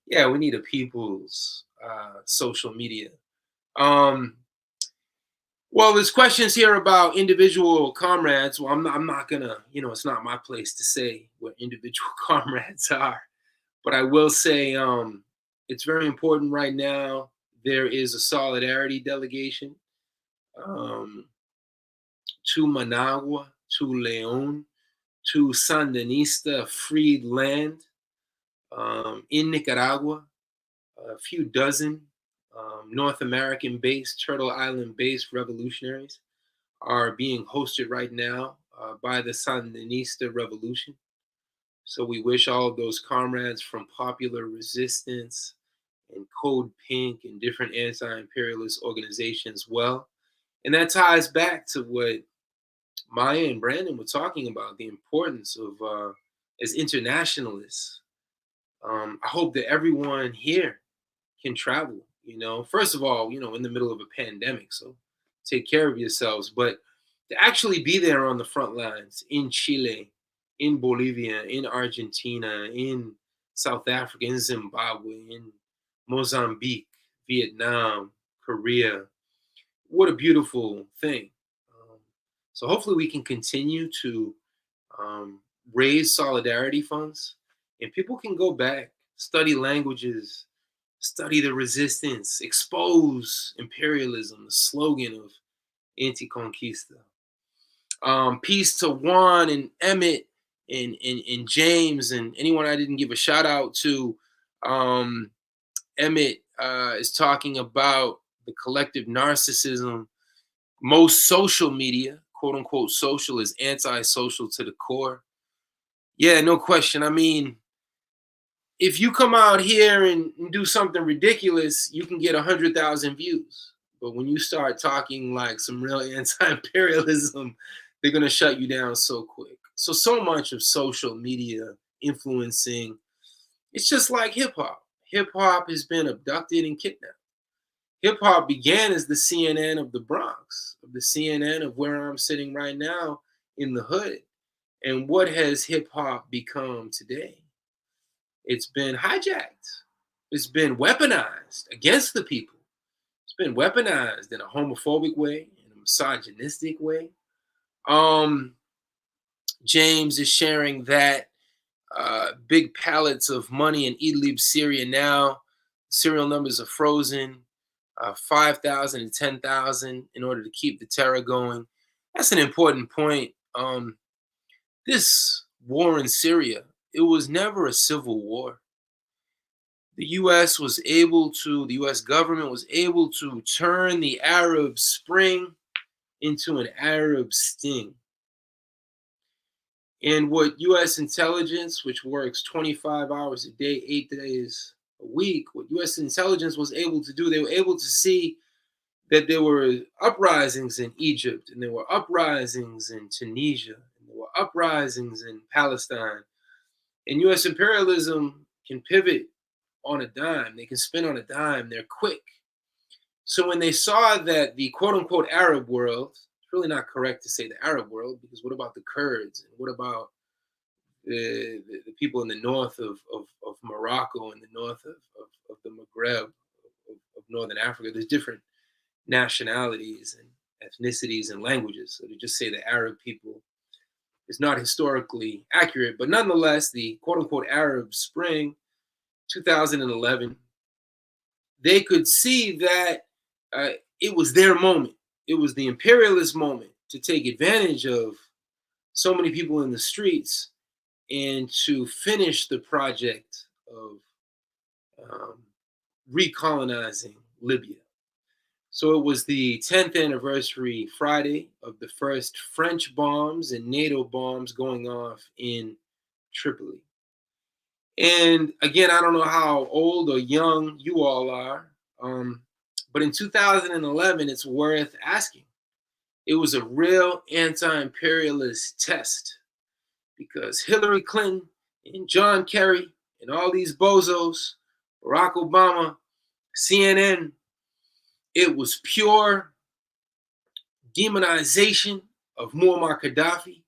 Yeah, we need a people's social media. Well, there's questions here about individual comrades. Well, I'm not gonna, it's not my place to say what individual comrades are, but I will say it's very important right now. There is a solidarity delegation to Managua, to León, to Sandinista freed land in Nicaragua, a few dozen North American-based, Turtle Island-based revolutionaries are being hosted right now by the Sandinista revolution. So we wish all of those comrades from Popular Resistance and Code Pink and different anti-imperialist organizations well. And that ties back to what Maya and Brandon were talking about, the importance of, as internationalists, I hope that everyone here can travel, first of all, in the middle of a pandemic. So take care of yourselves, but to actually be there on the front lines in Chile, in Bolivia, in Argentina, in South Africa, in Zimbabwe, in Mozambique, Vietnam, Korea. What a beautiful thing. So hopefully we can continue to raise solidarity funds and people can go back, study languages, study the resistance, expose imperialism, the slogan of ANTICONQUISTA. Peace to Juan and Emmett and James and anyone I didn't give a shout out to. Emmett is talking about the collective narcissism. Most social media, quote unquote social, is anti-social to the core. Yeah, no question. I mean, if you come out here and do something ridiculous, you can get 100,000 views. But when you start talking like some real anti-imperialism, they're going to shut you down so quick. So much of social media influencing, it's just like hip hop. Hip hop has been abducted and kidnapped. Hip hop began as the CNN of the Bronx, of the CNN of where I'm sitting right now in the hood. And what has hip hop become today? It's been hijacked. It's been weaponized against the people. It's been weaponized in a homophobic way, in a misogynistic way. James is sharing that big pallets of money in Idlib, Syria now. Serial numbers are frozen, 5,000 and 10,000 in order to keep the terror going. That's an important point. This war in Syria, it was never a civil war. The U.S. government was able to turn the Arab Spring into an Arab sting. And what U.S. intelligence, which works 25 hours a day, 8 days a week, what U.S. intelligence was able to do, they were able to see that there were uprisings in Egypt, and there were uprisings in Tunisia, and there were uprisings in Palestine. And U.S. imperialism can pivot on a dime. They can spin on a dime. They're quick. So when they saw that the quote-unquote Arab world, it's really not correct to say the Arab world, because what about the Kurds? And what about the people in the north of Morocco and the north of the Maghreb, of Northern Africa? There's different nationalities and ethnicities and languages. So to just say the Arab people is not historically accurate. But nonetheless, the quote-unquote Arab Spring, 2011, they could see that it was their moment. It was the imperialist moment to take advantage of so many people in the streets and to finish the project of recolonizing Libya. So it was the 10th anniversary Friday of the first French bombs and NATO bombs going off in Tripoli. And again, I don't know how old or young you all are, but in 2011, it's worth asking. It was a real anti-imperialist test because Hillary Clinton and John Kerry and all these bozos, Barack Obama, CNN, It was pure demonization of Muammar Gaddafi.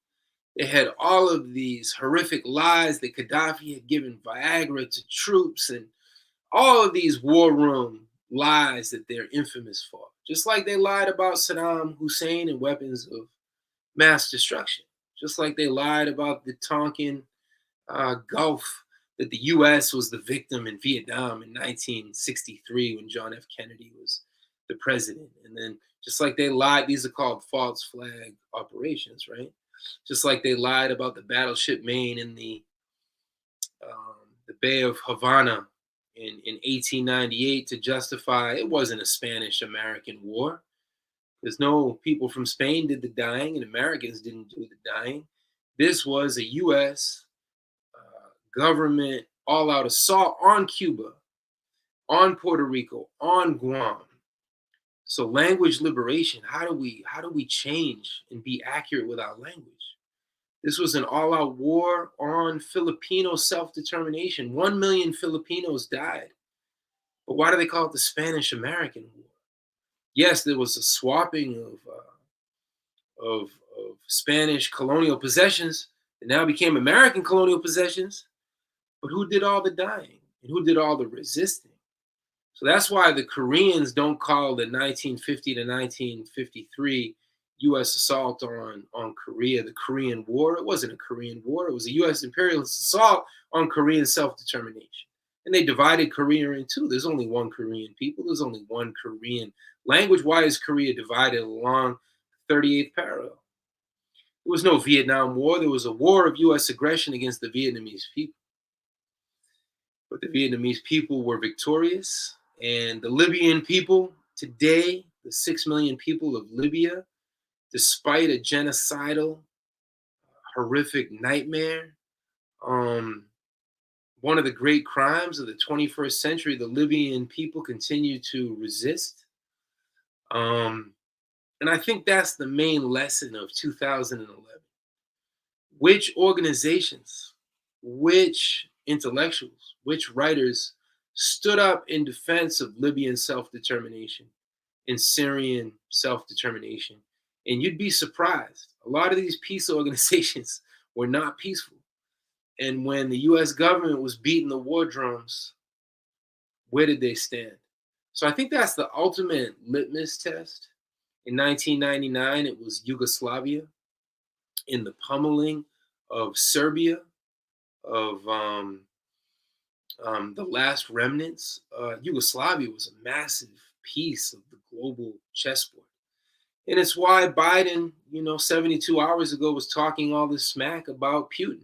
They had all of these horrific lies that Gaddafi had given Viagra to troops and all of these war room lies that they're infamous for. Just like they lied about Saddam Hussein and weapons of mass destruction. Just like they lied about the Tonkin Gulf, that the U.S. was the victim in Vietnam in 1963 when John F. Kennedy was the president. And then just like they lied, these are called false flag operations, right? Just like they lied about the battleship Maine in the Bay of Havana in 1898 to justify it wasn't a Spanish-American war. There's no people from Spain did the dying and Americans didn't do the dying. This was a U.S. Government all-out assault on Cuba, on Puerto Rico, on Guam. So language liberation, how do we change and be accurate with our language? This was an all-out war on Filipino self-determination. 1 million Filipinos died. But why do they call it the Spanish-American War? Yes, there was a swapping of Spanish colonial possessions that now became American colonial possessions. But who did all the dying and who did all the resisting? So that's why the Koreans don't call the 1950 to 1953 U.S. assault on Korea the Korean War. It wasn't a Korean war. It was a U.S. imperialist assault on Korean self-determination. And they divided Korea in two. There's only one Korean people. There's only one Korean language. Why is Korea divided along 38th parallel? There was no Vietnam War. There was a war of U.S. aggression against the Vietnamese people. But the Vietnamese people were victorious. And the Libyan people today, the 6 million people of Libya, despite a genocidal, horrific nightmare, one of the great crimes of the 21st century, the Libyan people continue to resist. And I think that's the main lesson of 2011. Which organizations, which intellectuals, which writers stood up in defense of Libyan self-determination and Syrian self-determination? And you'd be surprised. A lot of these peace organizations were not peaceful. And when the US government was beating the war drums, where did they stand? So I think that's the ultimate litmus test. In 1999, it was Yugoslavia. In the pummeling of Serbia, of the last remnants, Yugoslavia was a massive piece of the global chessboard. And it's why Biden, 72 hours ago was talking all this smack about Putin,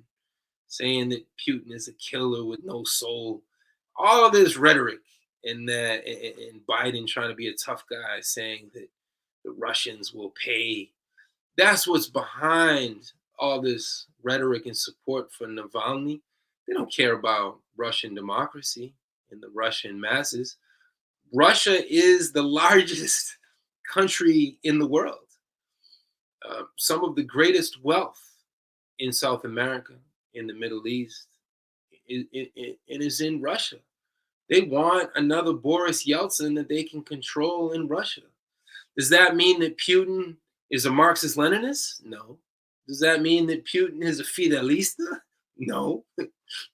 saying that Putin is a killer with no soul. All this rhetoric and Biden trying to be a tough guy, saying that the Russians will pay. That's what's behind all this rhetoric and support for Navalny. They don't care about Russian democracy and the Russian masses. Russia is the largest country in the world. Some of the greatest wealth in South America, in the Middle East, it is in Russia. They want another Boris Yeltsin that they can control in Russia. Does that mean that Putin is a Marxist-Leninist? No. Does that mean that Putin is a Fidelista? No.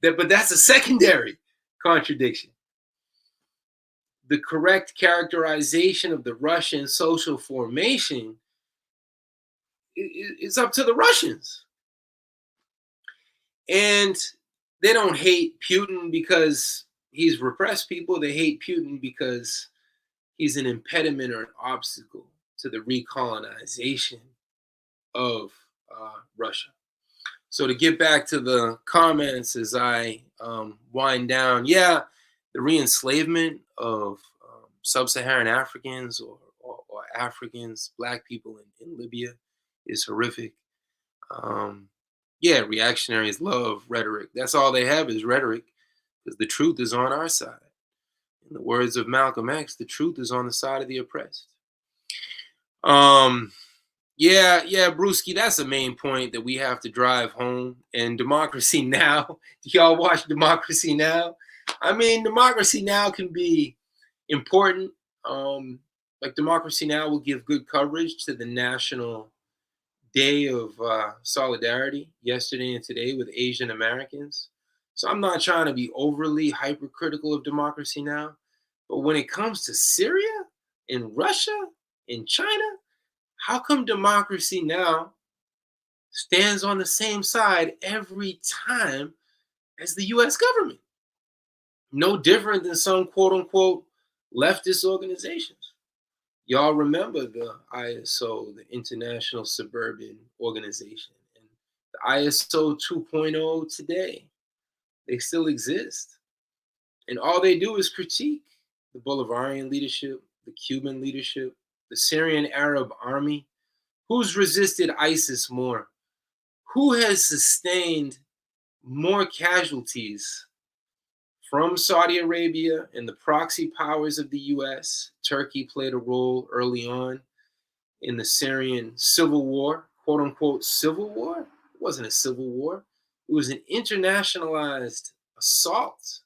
But that's a secondary contradiction. The correct characterization of the Russian social formation is up to the Russians. And they don't hate Putin because he's repressed people. They hate Putin because he's an impediment or an obstacle to the recolonization of Russia. So to get back to the comments as I wind down, yeah, the re-enslavement of sub-Saharan Africans or Africans, Black people in Libya is horrific. Yeah, reactionaries love rhetoric. That's all they have is rhetoric, because the truth is on our side. In the words of Malcolm X, the truth is on the side of the oppressed. Yeah, Brewski, that's the main point that we have to drive home. And Democracy Now! Do y'all watch Democracy Now! I mean, Democracy Now! Can be important. Like Democracy Now! Will give good coverage to the National Day of Solidarity yesterday and today with Asian Americans. So I'm not trying to be overly hypercritical of Democracy Now! But when it comes to Syria and Russia and China, how come Democracy Now! Stands on the same side every time as the US government? No different than some quote unquote leftist organizations. Y'all remember the ISO, the International Suburban Organization, and the ISO 2.0 today. They still exist. And all they do is critique the Bolivarian leadership, the Cuban leadership, the Syrian Arab army. Who's resisted ISIS more? Who has sustained more casualties from Saudi Arabia and the proxy powers of the US? Turkey played a role early on in the Syrian civil war, quote unquote civil war. It wasn't a civil war. It was an internationalized assault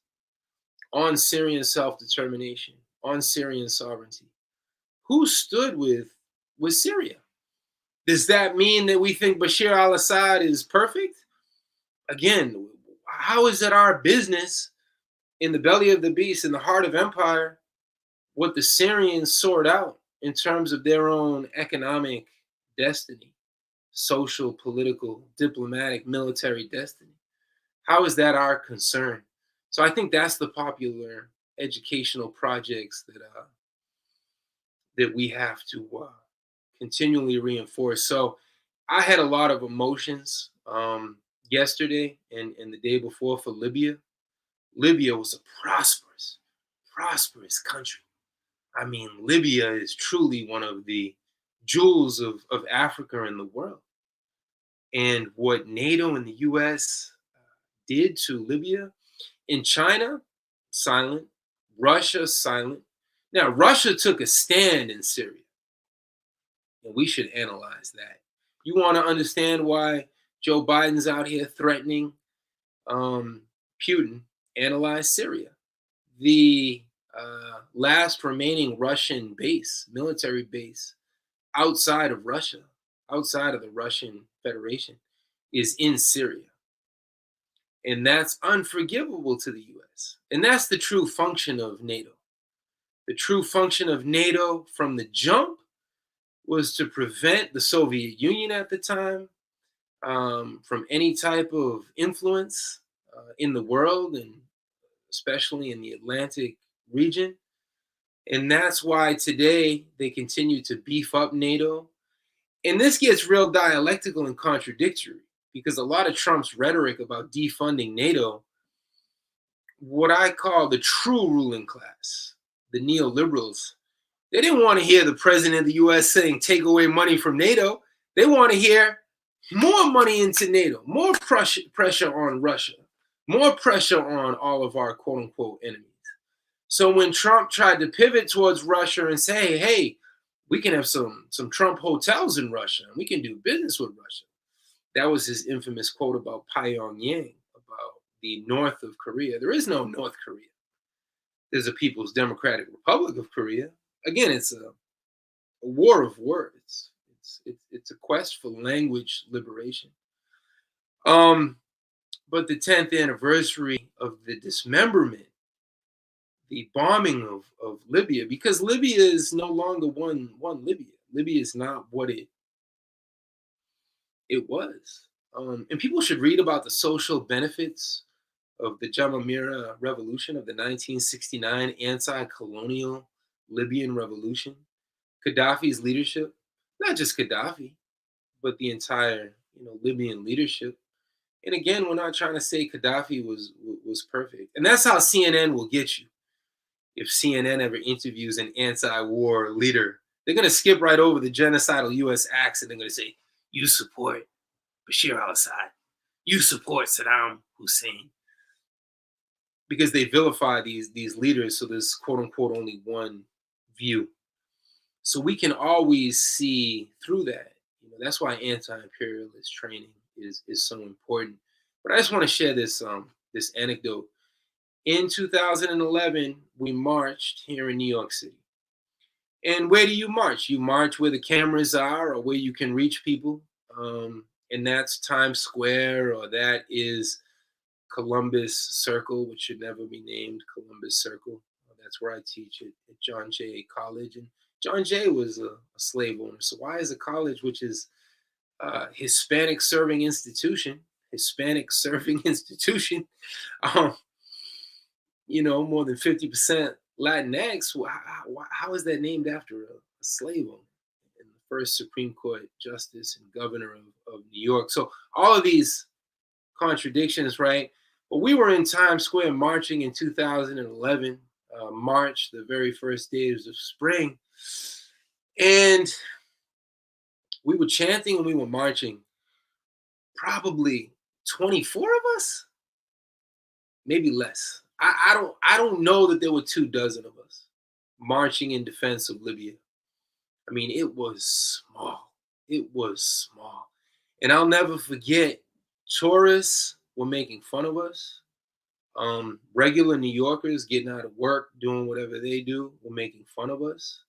on Syrian self-determination, on Syrian sovereignty. Who stood with Syria? Does that mean that we think Bashar al-Assad is perfect? Again, how is it our business in the belly of the beast, in the heart of empire, what the Syrians sort out in terms of their own economic destiny, social, political, diplomatic, military destiny? How is that our concern? So I think that's the popular educational projects that we have to continually reinforce. So I had a lot of emotions yesterday and the day before for Libya. Libya was a prosperous country. I mean, Libya is truly one of the jewels of Africa and the world. And what NATO and the US did to Libya, in China, silent. Russia, silent. Now, Russia took a stand in Syria. And we should analyze that. You want to understand why Joe Biden's out here threatening Putin? Analyze Syria. The last remaining Russian base, military base, outside of Russia, outside of the Russian Federation, is in Syria. And that's unforgivable to the US. And that's the true function of NATO. The true function of NATO from the jump was to prevent the Soviet Union at the time from any type of influence in the world, and especially in the Atlantic region. And that's why today they continue to beef up NATO. And this gets real dialectical and contradictory, because a lot of Trump's rhetoric about defunding NATO, what I call the true ruling class, the neoliberals, they didn't want to hear the president of the US saying, take away money from NATO. They want to hear more money into NATO, more pressure on Russia, more pressure on all of our quote unquote enemies. So when Trump tried to pivot towards Russia and say, hey, we can have some Trump hotels in Russia and we can do business with Russia. That was his infamous quote about Pyongyang, about the north of Korea. There is no North Korea. There's a People's Democratic Republic of Korea. Again, it's a war of words. It's a quest for language liberation. But the 10th anniversary of the dismemberment, the bombing of Libya, because Libya is no longer one Libya. Libya is not what it was. And people should read about the social benefits of the Jamamira revolution, of the 1969 anti-colonial Libyan revolution. Gaddafi's leadership, not just Gaddafi, but the entire Libyan leadership. And again, we're not trying to say Gaddafi was perfect. And that's how CNN will get you. If CNN ever interviews an anti-war leader, they're going to skip right over the genocidal US acts and they're going to say, you support Bashar al-Assad. You support Saddam Hussein. Because they vilify these leaders, so there's quote unquote only one view. So we can always see through that. That's why anti-imperialist training is so important. But I just want to share this anecdote. In 2011, we marched here in New York City. And where do you march? You march where the cameras are or where you can reach people. And that's Times Square, or that is Columbus Circle, which should never be named Columbus Circle. That's where I teach at John Jay College. And John Jay was a slave owner. So why is a college, which is Hispanic serving institution, you know, more than 50% Latinx, how is that named after a slave owner and the first Supreme Court justice and governor of New York? So all of these contradictions, right? But we were in Times Square marching in 2011, March, the very first days of spring. And we were chanting and we were marching, probably 24 of us, maybe less. I don't know that there were 24 of us marching in defense of Libya. I mean, it was small. It was small. And I'll never forget, tourists were making fun of us. Regular New Yorkers getting out of work, doing whatever they do, were making fun of us.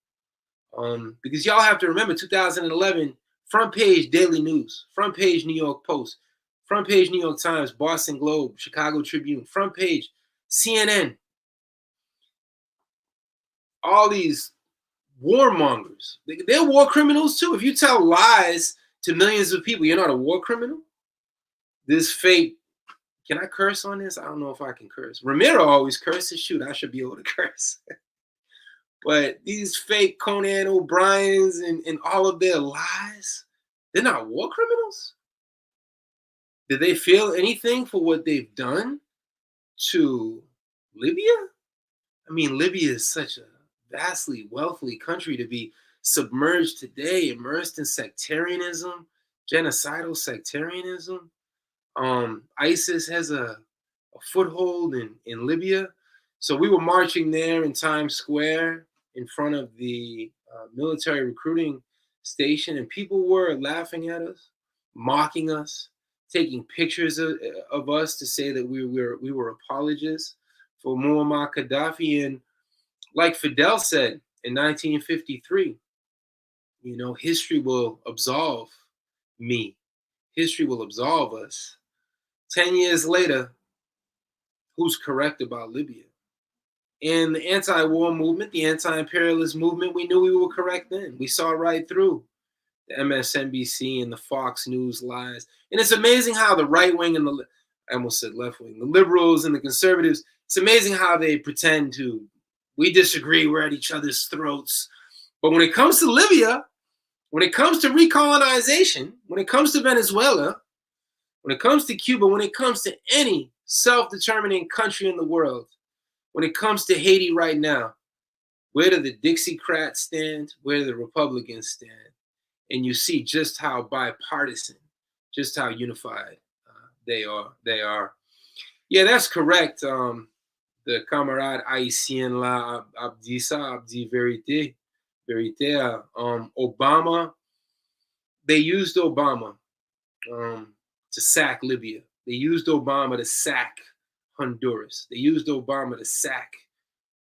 Because y'all have to remember, 2011, front page Daily News, front page New York Post, front page New York Times, Boston Globe, Chicago Tribune, front page CNN. All these warmongers, they're war criminals too. If you tell lies to millions of people, you're not a war criminal. This fake, can I curse on this? I don't know if I can curse. Ramiro always curses. Shoot, I should be able to curse. But these fake Conan O'Briens and all of their lies, they're not war criminals. Did they feel anything for what they've done to Libya? I mean, Libya is such a vastly wealthy country to be submerged today, immersed in sectarianism, genocidal sectarianism. ISIS has a foothold in Libya. So we were marching there in Times Square in front of the military recruiting station, and people were laughing at us, mocking us, taking pictures of us to say that we were apologists for Muammar Gaddafi. And like Fidel said in 1953, you know, history will absolve me. History will absolve us. 10 years later, who's correct about Libya? In the anti-war movement, the anti-imperialist movement, we knew we were correct then. We saw right through the MSNBC and the Fox News lies. And it's amazing how the right wing and I almost said left wing, the liberals and the conservatives, it's amazing how they pretend to, we disagree, we're at each other's throats. But when it comes to Libya, when it comes to recolonization, when it comes to Venezuela, when it comes to Cuba, when it comes to any self-determining country in the world, when it comes to Haiti right now, where do the Dixiecrats stand? Where do the Republicans stand? And you see just how bipartisan, just how unified they are. Yeah, that's correct. The camarade haïtien la abdi ça, abdi vérité. Obama, they used Obama to sack Libya. They used Obama to sack Honduras. They used Obama to sack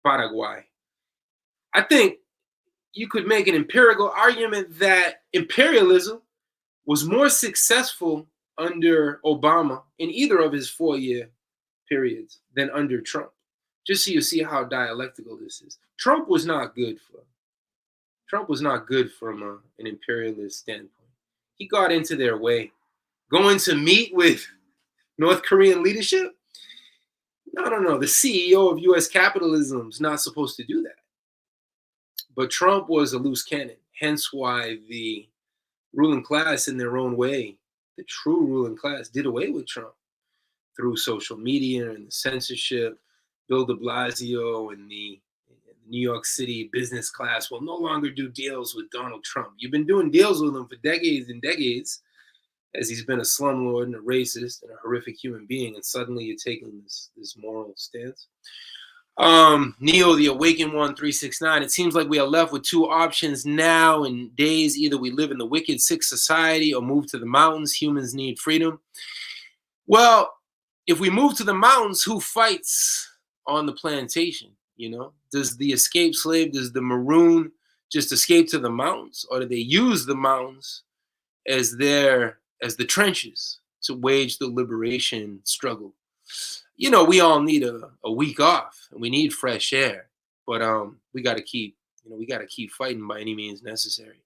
Paraguay. I think you could make an empirical argument that imperialism was more successful under Obama in either of his 4-year periods than under Trump. Just so you see how dialectical this is. Trump was not good from an imperialist standpoint. He got into their way. Going to meet with North Korean leadership? No. The CEO of US capitalism is not supposed to do that. But Trump was a loose cannon, hence why the ruling class in their own way, the true ruling class, did away with Trump through social media and the censorship. Bill de Blasio and the New York City business class will no longer do deals with Donald Trump. You've been doing deals with him for decades and decades, as he's been a slumlord and a racist and a horrific human being, and suddenly you're taking this moral stance. Neo, the Awakened One 369, it seems like we are left with two options now in days. Either we live in the wicked, sick society or move to the mountains. Humans need freedom. Well, if we move to the mountains, who fights on the plantation? You know, does the escaped slave, does the maroon just escape to the mountains, or do they use the mountains as the trenches to wage the liberation struggle? You know, we all need a week off, and we need fresh air, but we got to keep, we got to keep fighting by any means necessary.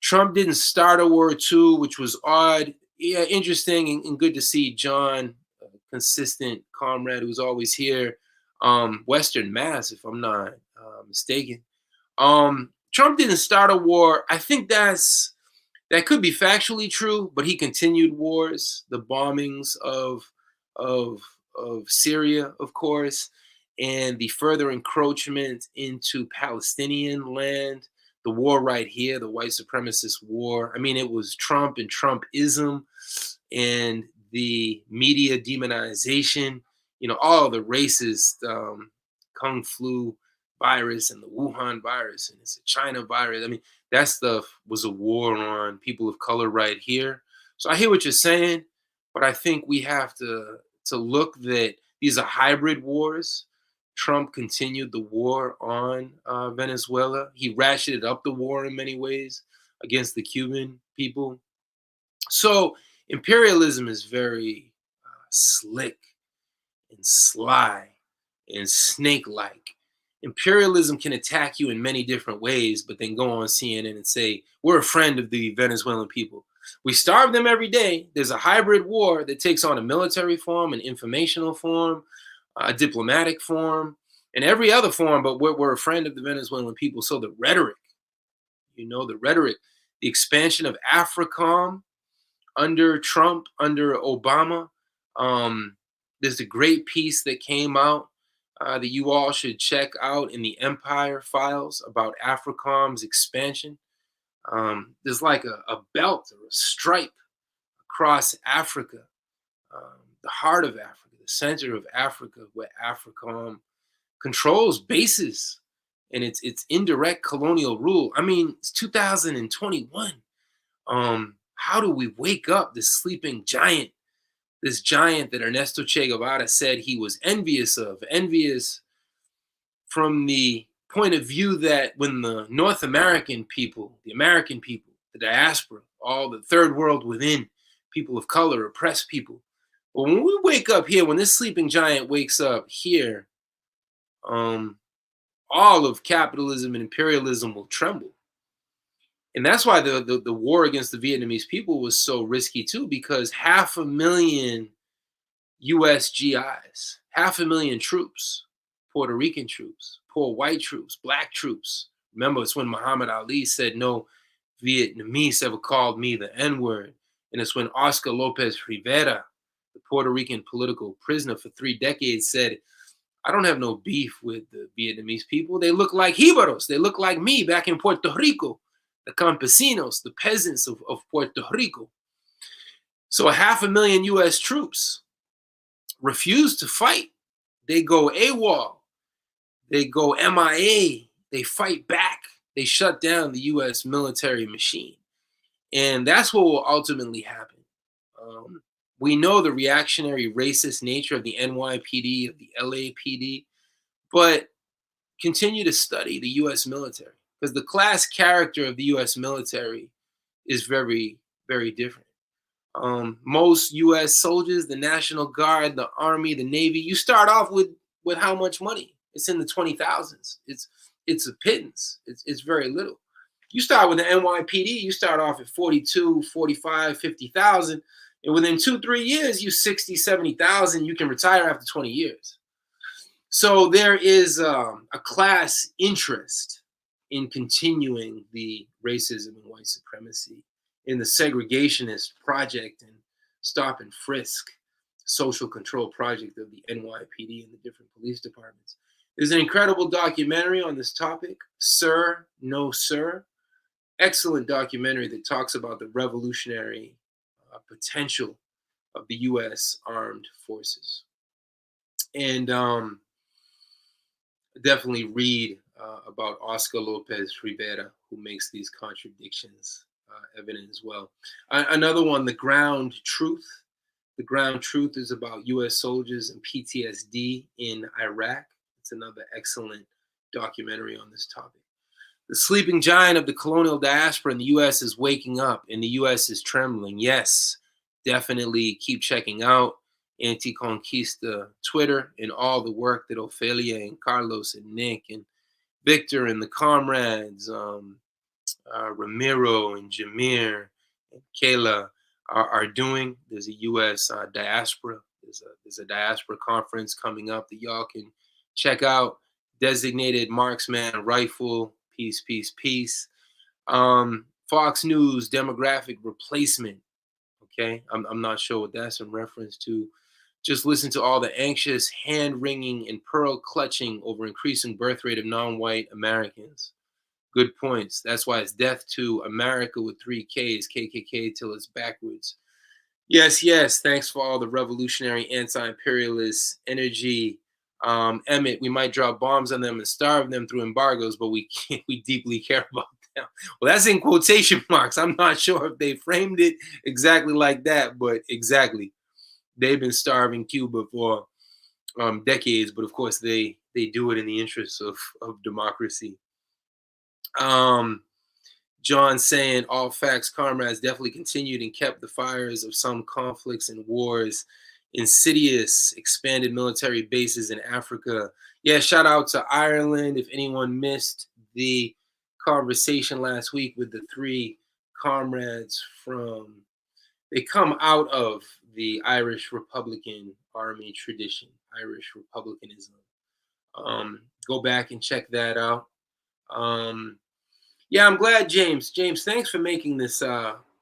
Trump didn't start a war too, which was odd. Yeah, interesting and good to see John, a consistent comrade who's always here. Western Mass, if I'm not mistaken. Trump didn't start a war. I think that could be factually true, but he continued wars, the bombings of Syria, of course, and the further encroachment into Palestinian land, the war right here, the white supremacist war. I mean, it was Trump and Trumpism and the media demonization, all the racist Kung Flu virus and the Wuhan virus and it's a China virus. I mean, that stuff was a war on people of color right here. So I hear what you're saying, but I think we have to look that these are hybrid wars. Trump continued the war on Venezuela. He ratcheted up the war in many ways against the Cuban people. So imperialism is very slick and sly and snake-like. Imperialism can attack you in many different ways, but then go on CNN and say, we're a friend of the Venezuelan people. We starve them every day. There's a hybrid war that takes on a military form, an informational form, a diplomatic form, and every other form, but we're a friend of the Venezuelan people. So the rhetoric, the expansion of AFRICOM under Trump, under Obama. There's a great piece that came out that you all should check out in the Empire Files about AFRICOM's expansion. There's like a belt or a stripe across Africa, the heart of Africa, the center of Africa, where AFRICOM controls bases and it's indirect colonial rule. I mean, it's 2021. How do we wake up this sleeping giant, this giant that Ernesto Che Guevara said he was envious from the point of view that when the North American people, the American people, the diaspora, all the third world within, people of color, oppressed people, but when we wake up here, when this sleeping giant wakes up here, all of capitalism and imperialism will tremble. And that's why the war against the Vietnamese people was so risky too, because 500,000 US GIs, 500,000 troops, Puerto Rican troops, poor white troops, black troops. Remember, it's when Muhammad Ali said, no Vietnamese ever called me the N-word. And it's when Oscar Lopez Rivera, the Puerto Rican political prisoner for 3 decades, said, I don't have no beef with the Vietnamese people. They look like Jibaros. They look like me back in Puerto Rico. The campesinos, the peasants of Puerto Rico. So 500,000 US troops refuse to fight. They go AWOL. They go MIA. They fight back. They shut down the US military machine. And that's what will ultimately happen. We know the reactionary racist nature of the NYPD, of the LAPD, but continue to study the US military, because the class character of the US military is very, very different. Most US soldiers, the National Guard, the Army, the Navy, you start off with how much money? It's in the 20,000s. It's a pittance. It's very little. You start with the NYPD, you start off at 42, 45, 50,000. And within 2-3 years, you 60, 70,000, you can retire after 20 years. So there is a class interest in continuing the racism and white supremacy in the segregationist project and stop and frisk social control project of the NYPD and the different police departments. There's an incredible documentary on this topic, Sir, No Sir. Excellent documentary that talks about the revolutionary potential of the U.S. armed forces. And definitely read about Oscar Lopez Rivera, who makes these contradictions evident as well. Another one, The Ground Truth. The Ground Truth is about U.S. soldiers and PTSD in Iraq. It's another excellent documentary on this topic. The sleeping giant of the colonial diaspora in the U.S. is waking up, and the U.S. is trembling. Yes, definitely keep checking out ANTICONQUISTA Twitter and all the work that Ophelia and Carlos and Nick and Victor and the comrades, Ramiro and Jameer and Kayla are doing. There's a U.S. Diaspora. There's a Diaspora Conference coming up that y'all can check out. Designated Marksman Rifle. Peace, peace, peace. Fox News demographic replacement. Okay, I'm not sure what that's in reference to. Just listen to all the anxious hand-wringing and pearl-clutching over increasing birth rate of non-white Americans. Good points. That's why it's death to America with 3 Ks, KKK till it's backwards. Yes, yes. Thanks for all the revolutionary anti-imperialist energy. Emmett, we might drop bombs on them and starve them through embargoes, but we deeply care about them. Well, that's in quotation marks. I'm not sure if they framed it exactly like that, but exactly. They've been starving Cuba for decades, but of course they do it in the interests of democracy. John saying all facts, comrades definitely continued and kept the fires of some conflicts and wars. Insidious expanded military bases in Africa. Yeah, shout out to Ireland. If anyone missed the conversation last week with the 3 comrades from, they come out of the Irish Republican Army tradition, Irish Republicanism. Go back and check that out. Yeah, I'm glad, James. James, thanks for making this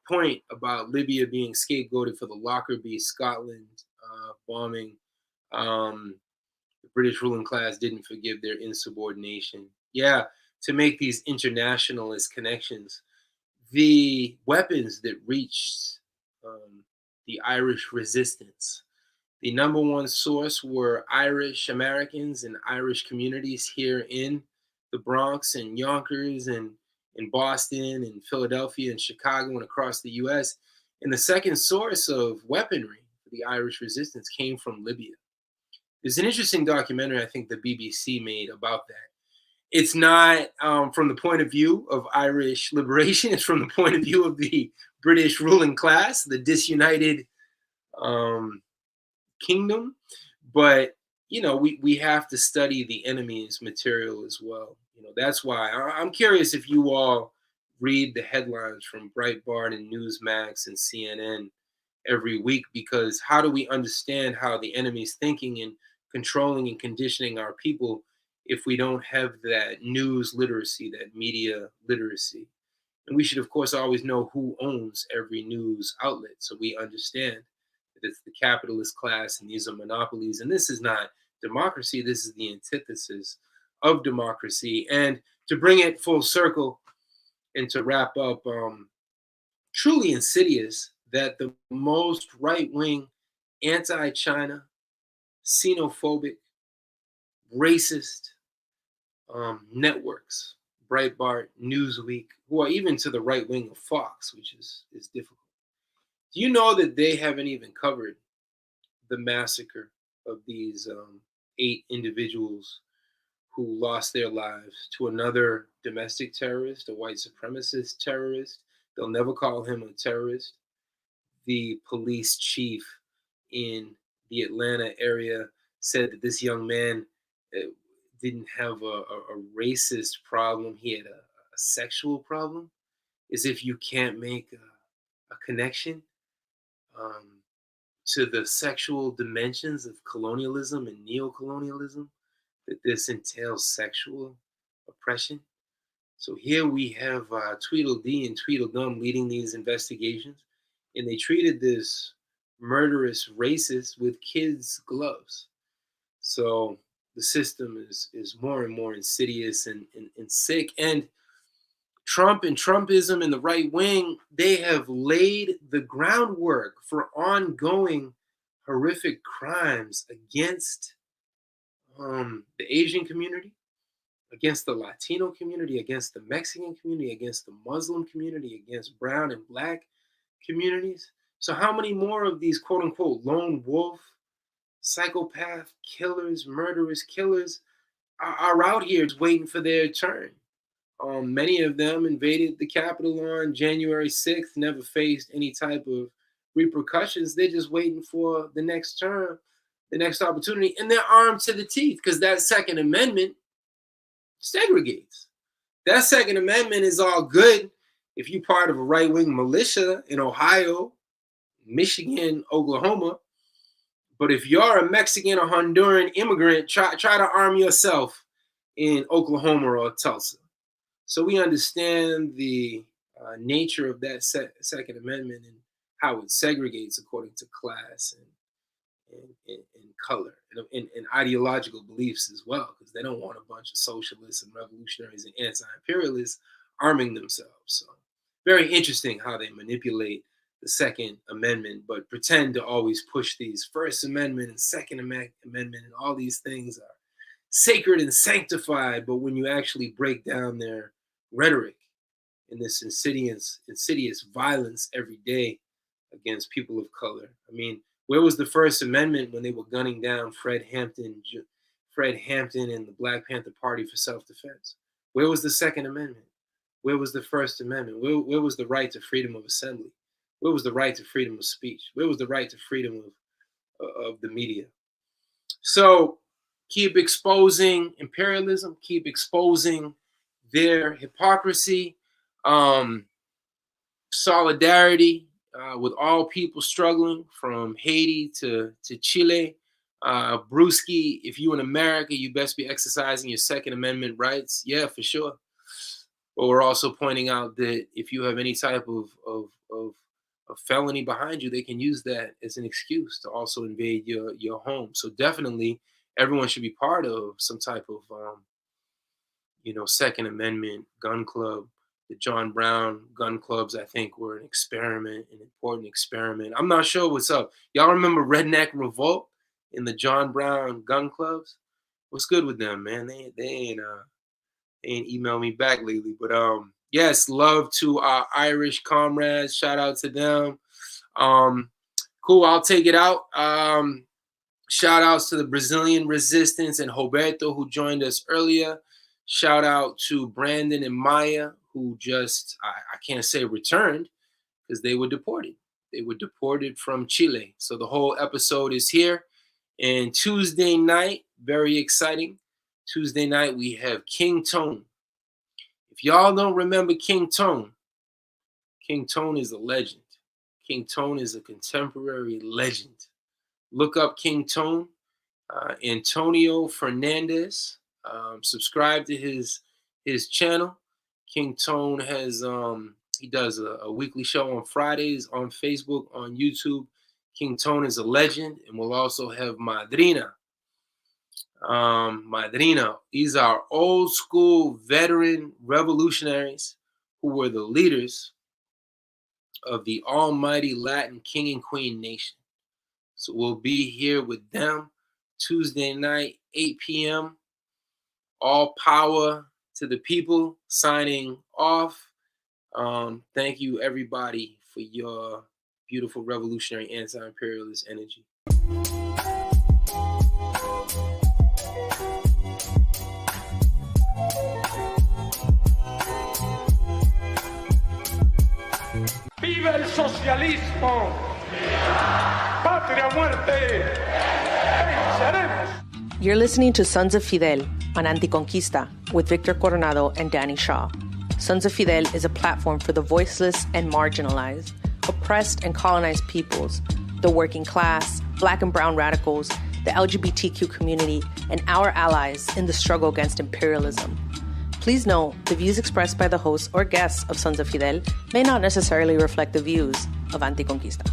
point about Libya being scapegoated for the Lockerbie, Scotland bombing. The British ruling class didn't forgive their insubordination. Yeah, to make these internationalist connections. The weapons that reached the Irish resistance, the #1 source were Irish Americans and Irish communities here in the Bronx and Yonkers and in Boston and Philadelphia and Chicago and across the US. And the second source of weaponry for the Irish resistance came from Libya. There's an interesting documentary I think the BBC made about that. It's not from the point of view of Irish liberation. It's from the point of view of the British ruling class, the disunited kingdom. But, you know, we have to study the enemy's material as well. You know, that's why I'm curious if you all read the headlines from Breitbart and Newsmax and CNN every week, because how do we understand how the enemy's thinking and controlling and conditioning our people if we don't have that news literacy, that media literacy? And we should, of course, always know who owns every news outlet, so we understand that it's the capitalist class and these are monopolies. And this is not democracy. This is the antithesis of democracy. And to bring it full circle and to wrap up, truly insidious that the most right-wing, anti-China, xenophobic, racist networks, Breitbart, Newsweek, who are even to the right wing of Fox, which is difficult. Do you know that they haven't even covered the massacre of these 8 individuals who lost their lives to another domestic terrorist, a white supremacist terrorist? They'll never call him a terrorist. The police chief in the Atlanta area said that this young man didn't have a racist problem. He had a sexual problem. As if you can't make a connection to the sexual dimensions of colonialism and neocolonialism, that this entails sexual oppression. So here we have Tweedledee and Tweedledum leading these investigations, and they treated this murderous racist with kids' gloves. So the system is more and more insidious and sick. And Trump and Trumpism and the right wing, they have laid the groundwork for ongoing horrific crimes against the Asian community, against the Latino community, against the Mexican community, against the Muslim community, against brown and black communities. So how many more of these quote unquote lone wolf, psychopath killers, murderous killers are out here waiting for their turn? Many of them invaded the Capitol on January 6th, never faced any type of repercussions. They're just waiting for the next term, the next opportunity, and they're armed to the teeth because that Second Amendment segregates. That Second Amendment is all good if you're part of a right-wing militia in Ohio, Michigan, Oklahoma. But if you're a Mexican or Honduran immigrant, try to arm yourself in Oklahoma or Tulsa. So we understand the nature of that Second Amendment and how it segregates according to class and color and ideological beliefs as well, because they don't want a bunch of socialists and revolutionaries and anti-imperialists arming themselves. So very interesting how they manipulate the Second Amendment, but pretend to always push these First Amendment and Second Amendment and all these things are sacred and sanctified. But when you actually break down their rhetoric and this insidious violence every day against people of color, I mean, where was the First Amendment when they were gunning down Fred Hampton and the Black Panther Party for self-defense? Where was the Second Amendment? Where was the First Amendment? Where was the right to freedom of assembly? Where was the right to freedom of speech? Where was the right to freedom of the media? So keep exposing imperialism, keep exposing their hypocrisy, solidarity with all people struggling from Haiti to Chile. Brewski, if you're in America, you best be exercising your Second Amendment rights. Yeah, for sure. But we're also pointing out that if you have any type of felony behind you, they can use that as an excuse to also invade your home. So definitely everyone should be part of some type of, Second Amendment gun club. The John Brown gun clubs, I think, were an important experiment. I'm not sure what's up. Y'all remember Redneck Revolt in the John Brown gun clubs? What's good with them, man? They ain't emailed me back lately, but yes, love to our Irish comrades. Shout out to them. Cool, I'll take it out. Shout outs to the Brazilian Resistance and Roberto, who joined us earlier. Shout out to Brandon and Maya, who just, I can't say returned, because they were deported. They were deported from Chile. So the whole episode is here. And Tuesday night, very exciting. Tuesday night, we have King Tone. If y'all don't remember King Tone is a legend. King Tone is a contemporary legend. Look up King Tone, Antonio Fernandez. Subscribe to his channel. King Tone has he does a weekly show on Fridays on Facebook, on YouTube. King Tone is a legend, and we'll also have Madrina. Madrina, these are old school veteran revolutionaries who were the leaders of the almighty Latin king and queen nation. So we'll be here with them Tuesday night, 8 p.m. All power to the people, signing off. Thank you, everybody, for your beautiful revolutionary anti-imperialist energy. ¡Viva el socialismo! ¡Patria muerte! ¡Venceremos! You're listening to Sons of Fidel on ANTICONQUISTA with Victor Coronado and Danny Shaw. Sons of Fidel is a platform for the voiceless and marginalized, oppressed and colonized peoples, the working class, Black and brown radicals, the LGBTQ community, and our allies in the struggle against imperialism. Please note, the views expressed by the hosts or guests of Sons of Fidel may not necessarily reflect the views of ANTICONQUISTA.